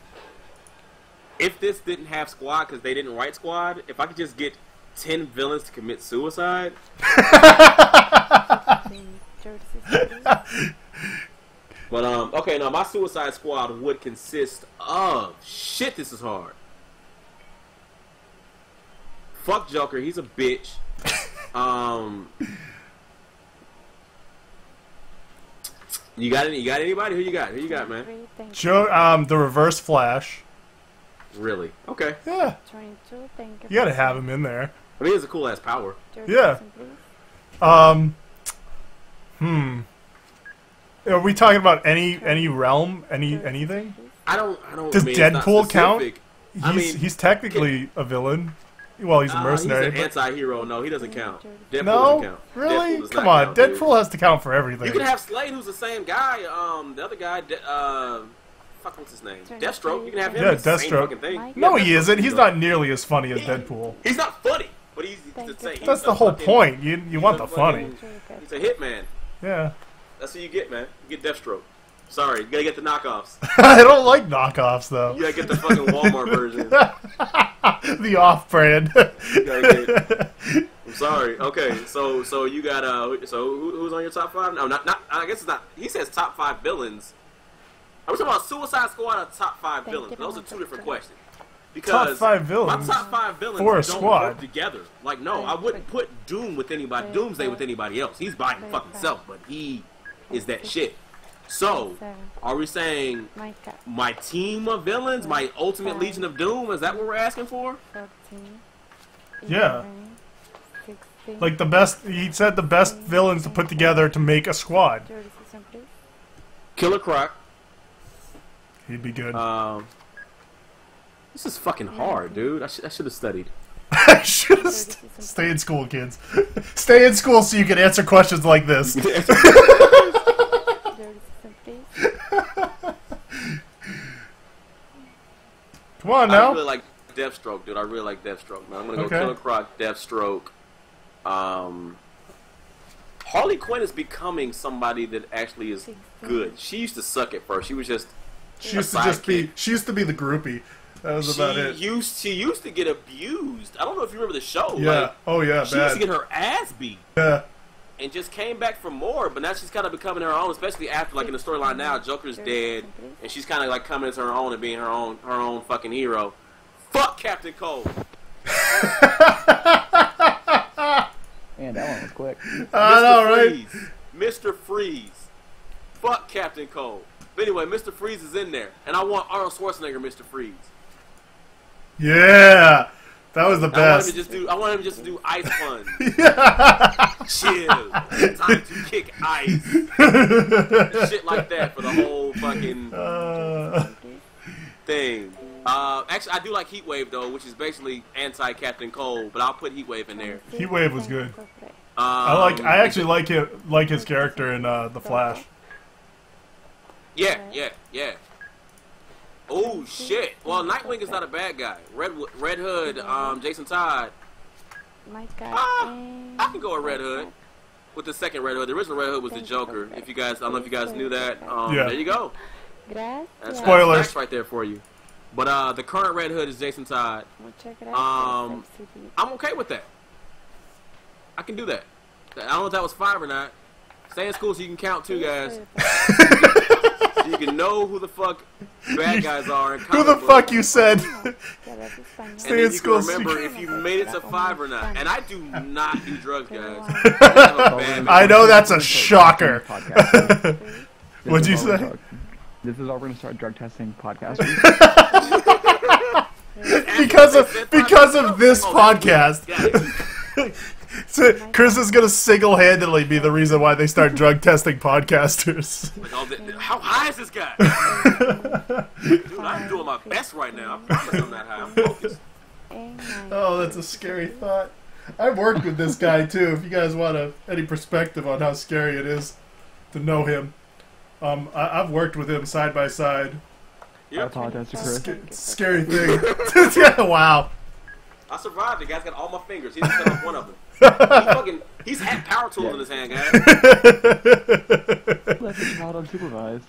B: If this didn't have Squad because they didn't write Squad, if I could just get 10 villains to commit suicide. But okay, now my Suicide Squad would consist of shit. This is hard. Fuck Joker, he's a bitch. You got anybody? Who you got, man?
A: Joe, the Reverse Flash.
B: Really? Okay.
A: Yeah. You gotta have him in there.
B: I mean, it's a cool ass power.
A: Yeah. Are we talking about any realm, anything?
B: I don't.
A: Does Deadpool count?
B: He's
A: He's technically a villain. Well, he's a mercenary.
B: He's an anti-hero. No, he doesn't count. Deadpool
A: No,
B: doesn't count.
A: really?
B: Deadpool does
A: Come
B: not
A: on,
B: count,
A: Deadpool
B: dude.
A: has to count for everything.
B: You can have Slade, who's the same guy. The other guy, fuck, what's his name? Deathstroke. You can have him.
A: Yeah,
B: He's the same
A: Deathstroke.
B: fucking thing.
A: No,
B: Yeah,
A: he isn't. He's
B: Deathstroke.
A: not nearly as funny as Deadpool.
B: He's not funny, but he's the same.
A: That's the whole point. You want the funny.
B: He's a hitman.
A: Yeah.
B: That's what you get, man. You get Deathstroke. Sorry, you gotta get the knockoffs.
A: I don't like knockoffs though.
B: You gotta get the fucking Walmart version.
A: The off-brand.
B: You gotta get. I'm sorry. Okay, so you got who's on your top 5? No, not. I guess it's not. He says top 5 villains. Are we talking about Suicide Squad or top 5 villains? Those are two different questions. Because
A: Top 5 villains
B: my top 5 villains
A: for a
B: don't
A: squad.
B: work together. Like, no, I wouldn't put Doom with anybody. Doomsday with anybody else. He's by fucking self, but he is that shit. So, are we saying my team of villains, my ultimate Legion of Doom? Is that what we're asking for?
A: Yeah. Like the best. He said the best villains to put together to make a squad.
B: Killer Croc.
A: He'd be good.
B: This is fucking hard, dude. I should have studied.
A: Stay in school, kids. Stay in school so you can answer questions like this. Come on now.
B: I really like Deathstroke, dude. I really like Deathstroke, man. I'm gonna go
A: Okay.
B: Killer Croc, Deathstroke. Harley Quinn is becoming somebody that actually is good. She used to suck at first. She was just
A: She used to be the groupie. That was about it.
B: She used to get abused. I don't know if you remember the show.
A: Yeah.
B: Like,
A: Oh yeah.
B: she
A: Bad.
B: used to get her ass beat.
A: Yeah.
B: And just came back for more, but now she's kind of becoming her own, especially after, like, in the storyline now, Joker's dead, and she's kind of, like, coming into her own and being her own fucking hero. Fuck Captain Cold!
F: Man, that one was quick.
A: I know, right?
B: Mr. Freeze. Fuck Captain Cold. But anyway, Mr. Freeze is in there, and I want Arnold Schwarzenegger Mr. Freeze.
A: Yeah. That was the best.
B: I want him just to do ice fun.
A: Yeah.
B: Chill. Time to kick ice. Nice. Shit like that for the whole fucking thing. Actually, I do like Heatwave though, which is basically anti-Captain Cold, but I'll put Heatwave in there.
A: Heatwave was good. I actually like his character in The Flash.
B: Yeah. Oh shit. Well, Nightwing is not a bad guy. Red Hood, Jason Todd. I can go with Red Hood. With the second Red Hood. The original Red Hood was the Joker. If you guys, I don't know if you guys knew that.
A: Yeah.
B: There you go. That's
A: Spoilers.
B: facts right there for you. But the current Red Hood is Jason Todd. I'm okay with that. I can do that. I don't know if that was 5 or not. Stay in school so you can count too, guys. So you can know who the fuck bad guys are.
A: Who the fuck you said?
B: Stay in school. Remember if you made it to 5 or not. And I do not do drugs, guys.
A: I know that's a shocker. What'd you say?
F: This is all we're gonna start drug testing podcast.
A: because of this podcast. So Chris is gonna single-handedly be the reason why they start drug testing podcasters.
B: How high is this guy? Dude, I'm doing my best right now. I promise I'm not high. I'm focused.
A: Oh, that's a scary thought. I worked with this guy too. If you guys want any perspective on how scary it is to know him, I've worked with him side by side.
F: I apologize to Chris.
A: Scary thing. Wow.
B: I survived. The guy's got all my fingers. He just cut off one of them. He's had power tools in his hand, guys.
F: Let the child unsupervised.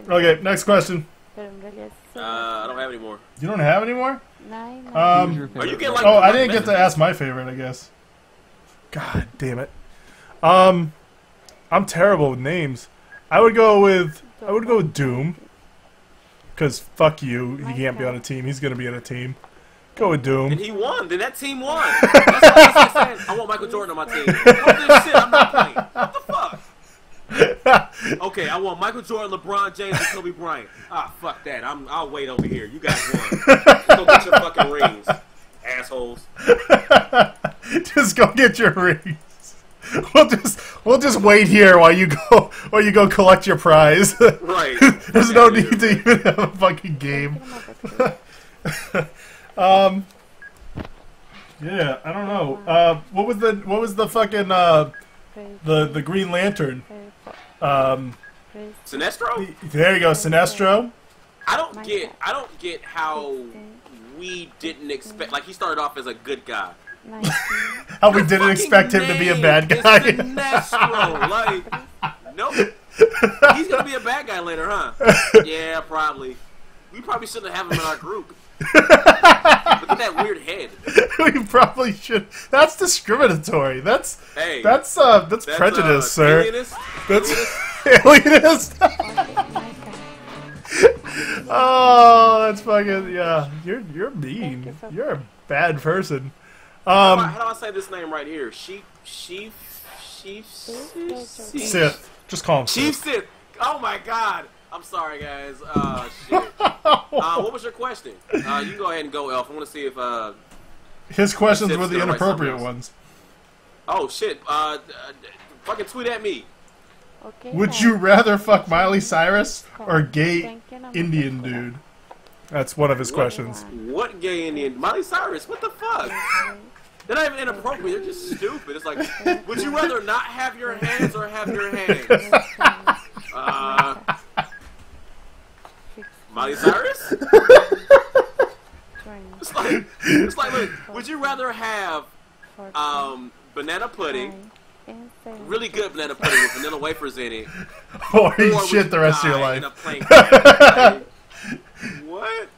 A: Okay, next question.
B: I don't have any more.
A: You don't have any more?
B: Are you getting like?
A: Oh, I didn't get to ask my favorite, I guess. God damn it. I'm terrible with names. I would go with Doom. Because fuck you, he can't be on a team. He's gonna be on a team. Go with Doom.
B: And he won. Then that team won. That's what saying. I want Michael Jordan on my team. Fuck this shit. I'm not playing. What the fuck? Okay, I want Michael Jordan, LeBron James, and Kobe Bryant. Ah, fuck that. I'll wait over here. You guys won. Go get your fucking rings, assholes.
A: Just go get your rings. We'll just wait here while you go collect your prize.
B: Right.
A: There's no need to even have a fucking game. Yeah, I don't know. What was the fucking the Green Lantern?
B: Sinestro?
A: There you go, Sinestro.
B: I don't get how we didn't expect. Like he started off as a good guy.
A: How we didn't expect him to be a bad guy.
B: Sinestro. Like, nope. He's gonna be a bad guy later, huh? Yeah, probably. We probably shouldn't have him in our group. Look at that weird head.
A: We probably should. That's discriminatory. That's prejudice, sir.
B: Alienist?
A: That's alienist. Oh, that's fucking yeah. You're mean. You're a bad person.
B: How do I say this name right here? Sith.
A: Just call him
B: Chief
A: Sith.
B: Sith. Oh my God. I'm sorry, guys. Shit. What was your question? You can go ahead and go, Elf. I want to see if
A: his questions
B: Sith's
A: were the
B: gonna write something
A: inappropriate
B: else.
A: ones.
B: Oh shit. Fucking tweet at me.
A: Would you rather fuck Miley Cyrus or gay Indian dude? That's one of his questions.
B: What gay Indian? Miley Cyrus? What the fuck? They're not even inappropriate. They're just stupid. It's like, would you rather not have your hands or have your hands? Miley Cyrus? It's like, look, would you rather have banana pudding, really good banana pudding with vanilla wafers in it,
A: Or eat
B: would
A: shit
B: you
A: the rest of your
B: die in
A: life.
B: a plane crash? What?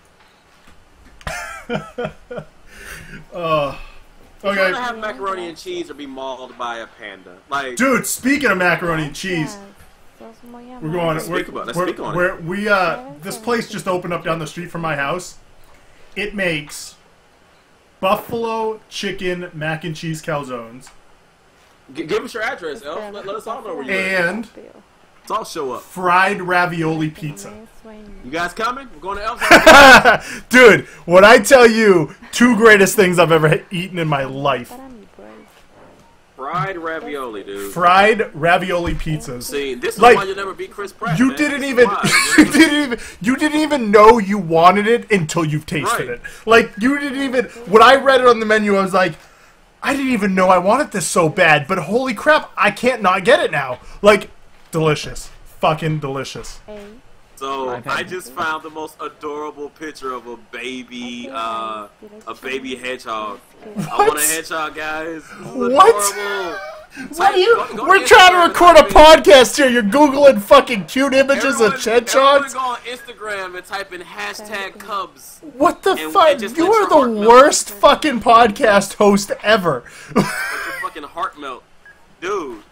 B: Would you
A: Okay.
B: rather have macaroni and cheese or be mauled by a panda? Like,
A: Dude, speaking of macaroni and cheese, we're going.
B: Let's speak on it.
A: This place just opened up down the street from my house. It makes buffalo chicken mac and cheese calzones.
B: Give us your address, Elf. Let us all know where you are.
A: And
B: Let's all show up.
A: fried ravioli pizza.
B: You guys coming? We're going to Elf's house.
A: Dude, when I tell you 2 greatest things I've ever eaten in my life,
B: Fried ravioli, dude.
A: Fried ravioli pizzas.
B: See, this is
A: Like,
B: why you'll never beat Chris Pratt.
A: You
B: man.
A: didn't
B: This is
A: even
B: why.
A: you didn't even know you wanted it until you've tasted
B: Right.
A: it. Like you didn't even when I read it on the menu I was like I didn't even know I wanted this so bad, but holy crap, I can't not get it now. Like delicious. Fucking delicious.
B: So I just found the most adorable picture of a baby hedgehog. I want a hedgehog, guys. This is
A: What?
B: adorable.
A: What are you?
B: Go
A: We're
B: to
A: trying to
B: Instagram
A: record a
B: and type in-
A: podcast here. You're googling fucking cute images of
B: Everyone
A: hedgehogs.
B: go on Instagram and type in #Cubs.
A: What the
B: and
A: fuck?
B: just
A: You
B: let
A: are
B: your heart
A: the
B: melt.
A: worst fucking podcast host ever.
B: Let your fucking heart melt, dude.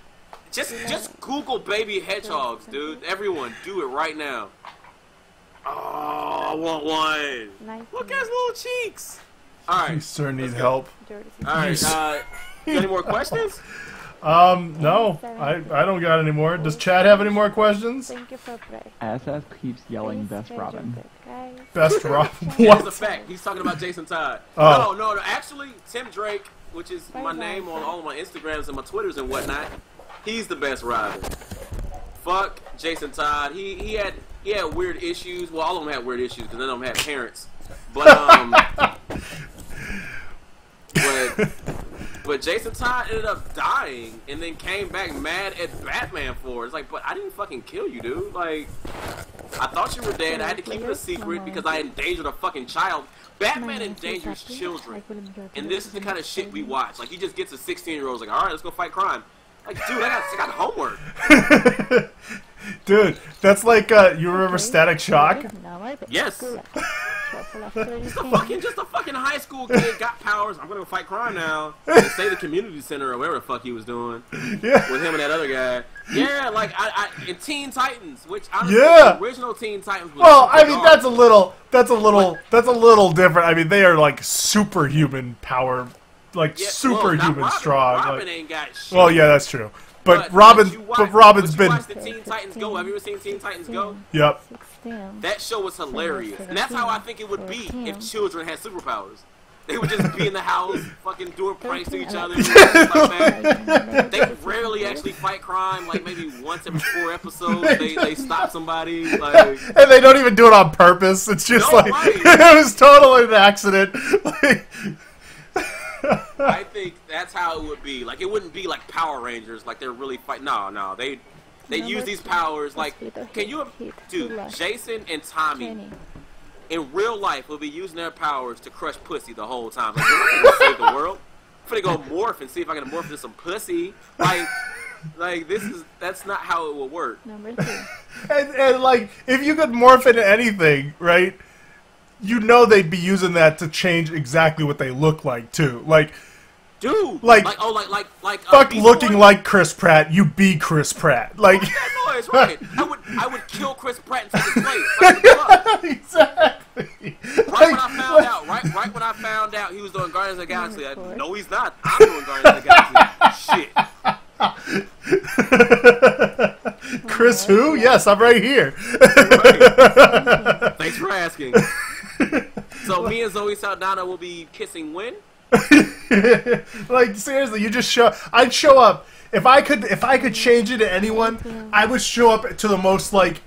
B: Just Google baby hedgehogs, dude. Everyone, do it right now. Oh, I want one. Look at his little cheeks. All
A: You
B: right,
A: sir need help.
B: all right. You got any more questions?
A: No, I don't got any more. Does Chad have any more questions?
E: Thank you for play.
F: SF keeps yelling best Robin.
A: Best Rob.
B: That's a
A: What?
B: fact. He's talking about Jason Todd.
A: Oh.
B: No. Actually, Tim Drake, which is my name on all of my Instagrams and my Twitters and whatnot, he's the best Robin. Fuck Jason Todd. He had weird issues. Well, all of them had weird issues because none of them had parents. But Jason Todd ended up dying and then came back mad at Batman for it. It's like, but I didn't fucking kill you, dude. Like, I thought you were dead. I had to keep it a secret because I endangered a fucking child. Batman endangers children. And this is the kind of shit we watch. Like, he just gets a 16-year-old, like, all right, let's go fight crime. Like, dude, I got homework.
A: Dude, that's like, you remember Static Shock?
B: Yes. Just a fucking high school kid got powers. I'm gonna go fight crime now. And save the community center or whatever the fuck he was doing.
A: Yeah.
B: With him and that other guy. Yeah, like I in Teen Titans, which honestly
A: Yeah.
B: the original Teen Titans was
A: Well, I
B: super
A: mean,
B: dark.
A: that's a little different. I mean, they are like superhuman power, like
B: Yeah,
A: superhuman
B: well, not
A: strong.
B: Robin
A: like-
B: ain't got shit.
A: well, yeah, that's true. But
B: you
A: Robin's
B: watch
A: been.
B: the Teen Titans Go. Have you ever seen Teen Titans Go?
A: Yep.
B: That show was hilarious, and that's how I think it would be if children had superpowers. They would just be in the house, fucking doing pranks to each other. And shit like that. They rarely actually fight crime. Like maybe once every 4 episodes, they stop somebody. Like,
A: And they don't even do it on purpose. It's just
B: No,
A: like
B: right.
A: it was totally an accident. Like,
B: I think that's how it would be. Like it wouldn't be like Power Rangers. Like they're really fight. No, they use these powers. Like, can you, dude? Jason and Tommy in real life will be using their powers to crush pussy the whole time. Like, they're not gonna save the world. I'm gonna go morph and see if I can morph into some pussy. Like that's not how it will work.
E: Number 2.
A: and like if you could morph into anything, right? You know they'd be using that to change exactly what they look like too. Like,
B: Dude,
A: like fuck
B: Beast
A: looking
B: Boy?
A: like Chris Pratt. You be Chris Pratt. Like
B: That noise, right? I would kill Chris Pratt and take his place. Like, what the fuck?
A: exactly.
B: Right when I found out, right when I found out he was doing Guardians of the Galaxy, no, he's not. I'm doing Guardians of the Galaxy. Shit.
A: Chris who? Yes, I'm right here.
B: Right. Thanks for asking. So me and Zoe Saldana will be kissing when?
A: Like seriously, you just show. I'd show up if I could change it to anyone. I would show up to the most like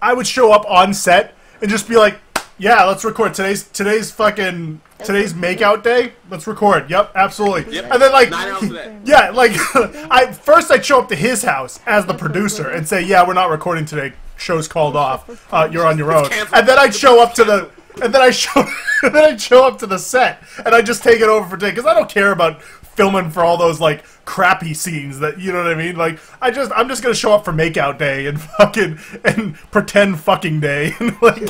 A: I would show up on set and just be like, yeah, let's record today's makeout day. Let's record. Yep, absolutely.
B: Yep.
A: And then like
B: 9 hours of that.
A: yeah, like I'd show up to his house as the producer and say, yeah, we're not recording today. Show's called off. You're on your own. And then I'd show up to the. And then I'd show up to the set, and I'd just take it over for day because I don't care about filming for all those like crappy scenes that you know what I mean. Like I'm just gonna show up for makeout day and pretend fucking day. And like,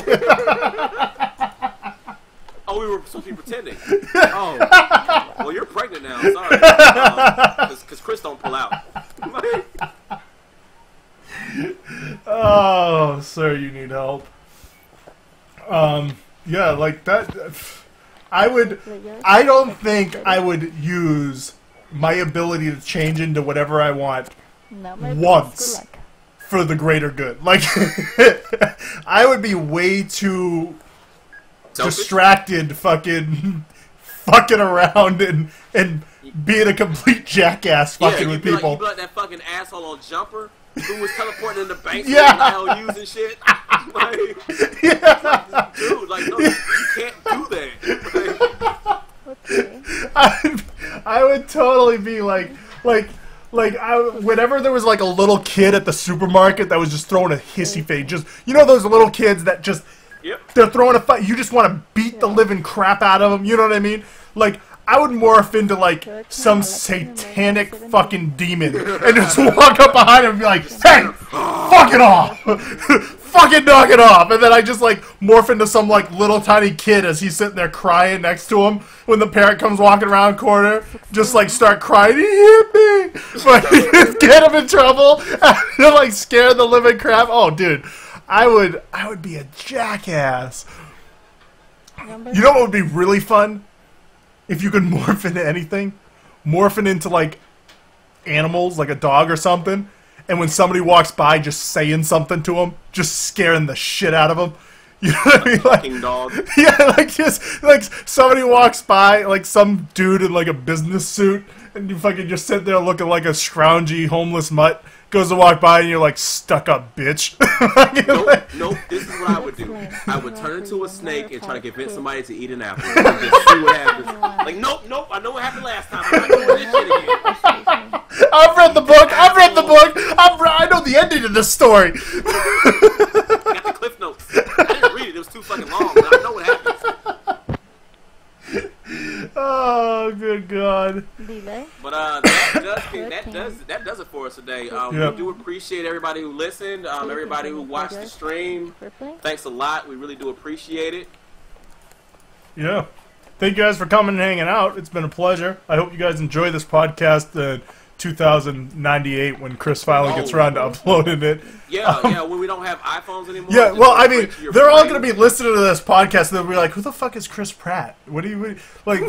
B: Oh, we were supposed to be pretending. Oh, well, you're pregnant now. Sorry, because Chris don't pull out.
A: oh, sir, you need help. Yeah, like that. I don't think I would use my ability to change into whatever I want once for the greater good. Like, I would be way too
B: Selfish?
A: distracted fucking around and being a complete jackass fucking
B: you'd
A: with
B: be
A: people.
B: Like, you'd be like that fucking asshole on Jumper who was teleporting in the banks
A: Yeah.
B: with IOUs and shit. Like,
A: Yeah.
B: dude, like, no, you can't do that.
E: Okay.
A: I would totally be like whenever there was like a little kid at the supermarket that was just throwing a hissy fit, just those little kids that just
B: Yep.
A: they're throwing a fight, you just want to beat the living crap out of them. You know what I mean? Like I would morph into like some satanic fucking demon and just walk up behind him and be like, "Hey, fuck it off." Fucking knock it off, and then I just like morph into some like little tiny kid as he's sitting there crying next to him when the parent comes walking around corner, just like start crying, "He hit me!" Like get him in trouble, and like scare the living crap. Oh, dude, I would be a jackass. You know what would be really fun? If you could morph into anything, morphing into like animals, like a dog or something. And when somebody walks by, just saying something to them, just scaring the shit out of them. You know what I mean?
B: Fucking dog.
A: Yeah, like just like somebody walks by, like some dude in like a business suit, and you fucking just sit there looking like a scroungy homeless mutt. Goes to walk by, and you're like, "Stuck up, bitch."
B: Nope. This is what I would do. I would turn into a snake and try to convince somebody to eat an apple. And just see what happens. Like, nope. I know what happened last time. I'm not doing this shit again.
A: I've read the book. I know the ending of this story.
B: I got the cliff notes. I didn't read it. It was too fucking long. But I know what happens.
A: Oh, good God.
B: But that does it for us today.
A: Yep.
B: We do appreciate everybody who listened, everybody who watched the stream. Thanks a lot. We really do appreciate it.
A: Yeah. Thank you guys for coming and hanging out. It's been a pleasure. I hope you guys enjoy this podcast 2098 when Chris finally gets around to uploading it.
B: Yeah, when we don't have iPhones anymore.
A: Yeah,
B: just
A: well,
B: go
A: I mean,
B: straight to your
A: they're all
B: brain.
A: going to be listening to this podcast, and they'll be like, "Who the fuck is Chris Pratt? What do you like?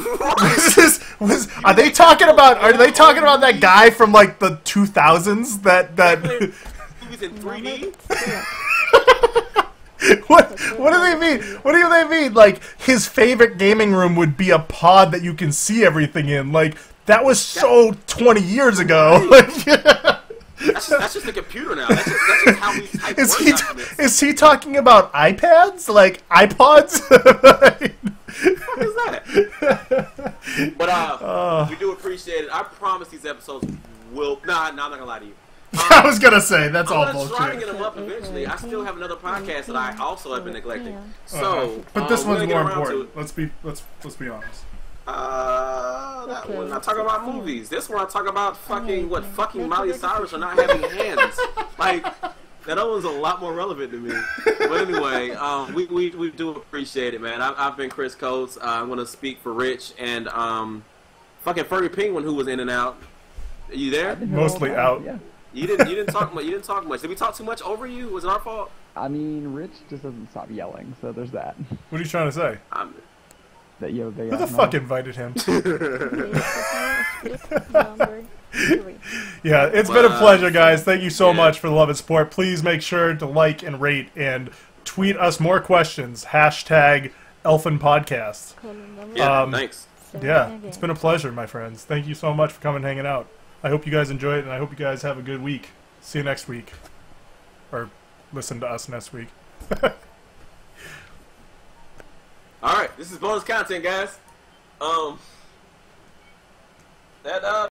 A: Are they talking about? Are they talking about that guy from like the 2000s? That
B: Movies in 3D.
A: What do they mean? What do they mean? Like his favorite gaming room would be a pod that you can see everything in. Like that was so 20 years ago. Like, yeah.
B: That's just a computer now. That's just how we type Word documents.
A: Is he talking about iPads? Like iPods?
B: What is that? But we do appreciate it. I promise these episodes will. Nah, I'm not gonna lie to you.
A: I was gonna say that's all
B: I'm gonna try to
A: bullshit.
B: get them up eventually. I still have another podcast that I also have been neglecting. So,
A: But this
B: we're
A: one's
B: gonna
A: more
B: get around to
A: important. Let's be honest.
B: That one I talk about movies. This one I talk about fucking Miley Cyrus for not having hands. Like that other one's a lot more relevant to me. But anyway, we do appreciate it, man. I've been Chris Coates. I'm gonna speak for Rich and fucking Furry Penguin who was in and out. Are you there?
A: Mostly out.
F: Yeah.
B: You didn't talk much. You didn't talk much. Did we talk too much over you? Was it our fault?
F: I mean, Rich just doesn't stop yelling, so there's that.
A: What are you trying to say?
F: That
A: Who the fuck invited him? Yeah, it's been a pleasure, guys. Thank you so much for the love and support. Please make sure to like and rate and tweet us more questions. #Elfin Podcast.
B: Yeah, thanks.
A: Yeah, it's been a pleasure, my friends. Thank you so much for coming and hanging out. I hope you guys enjoy it, and I hope you guys have a good week. See you next week. Or listen to us next week.
B: All right, this is bonus content, guys. That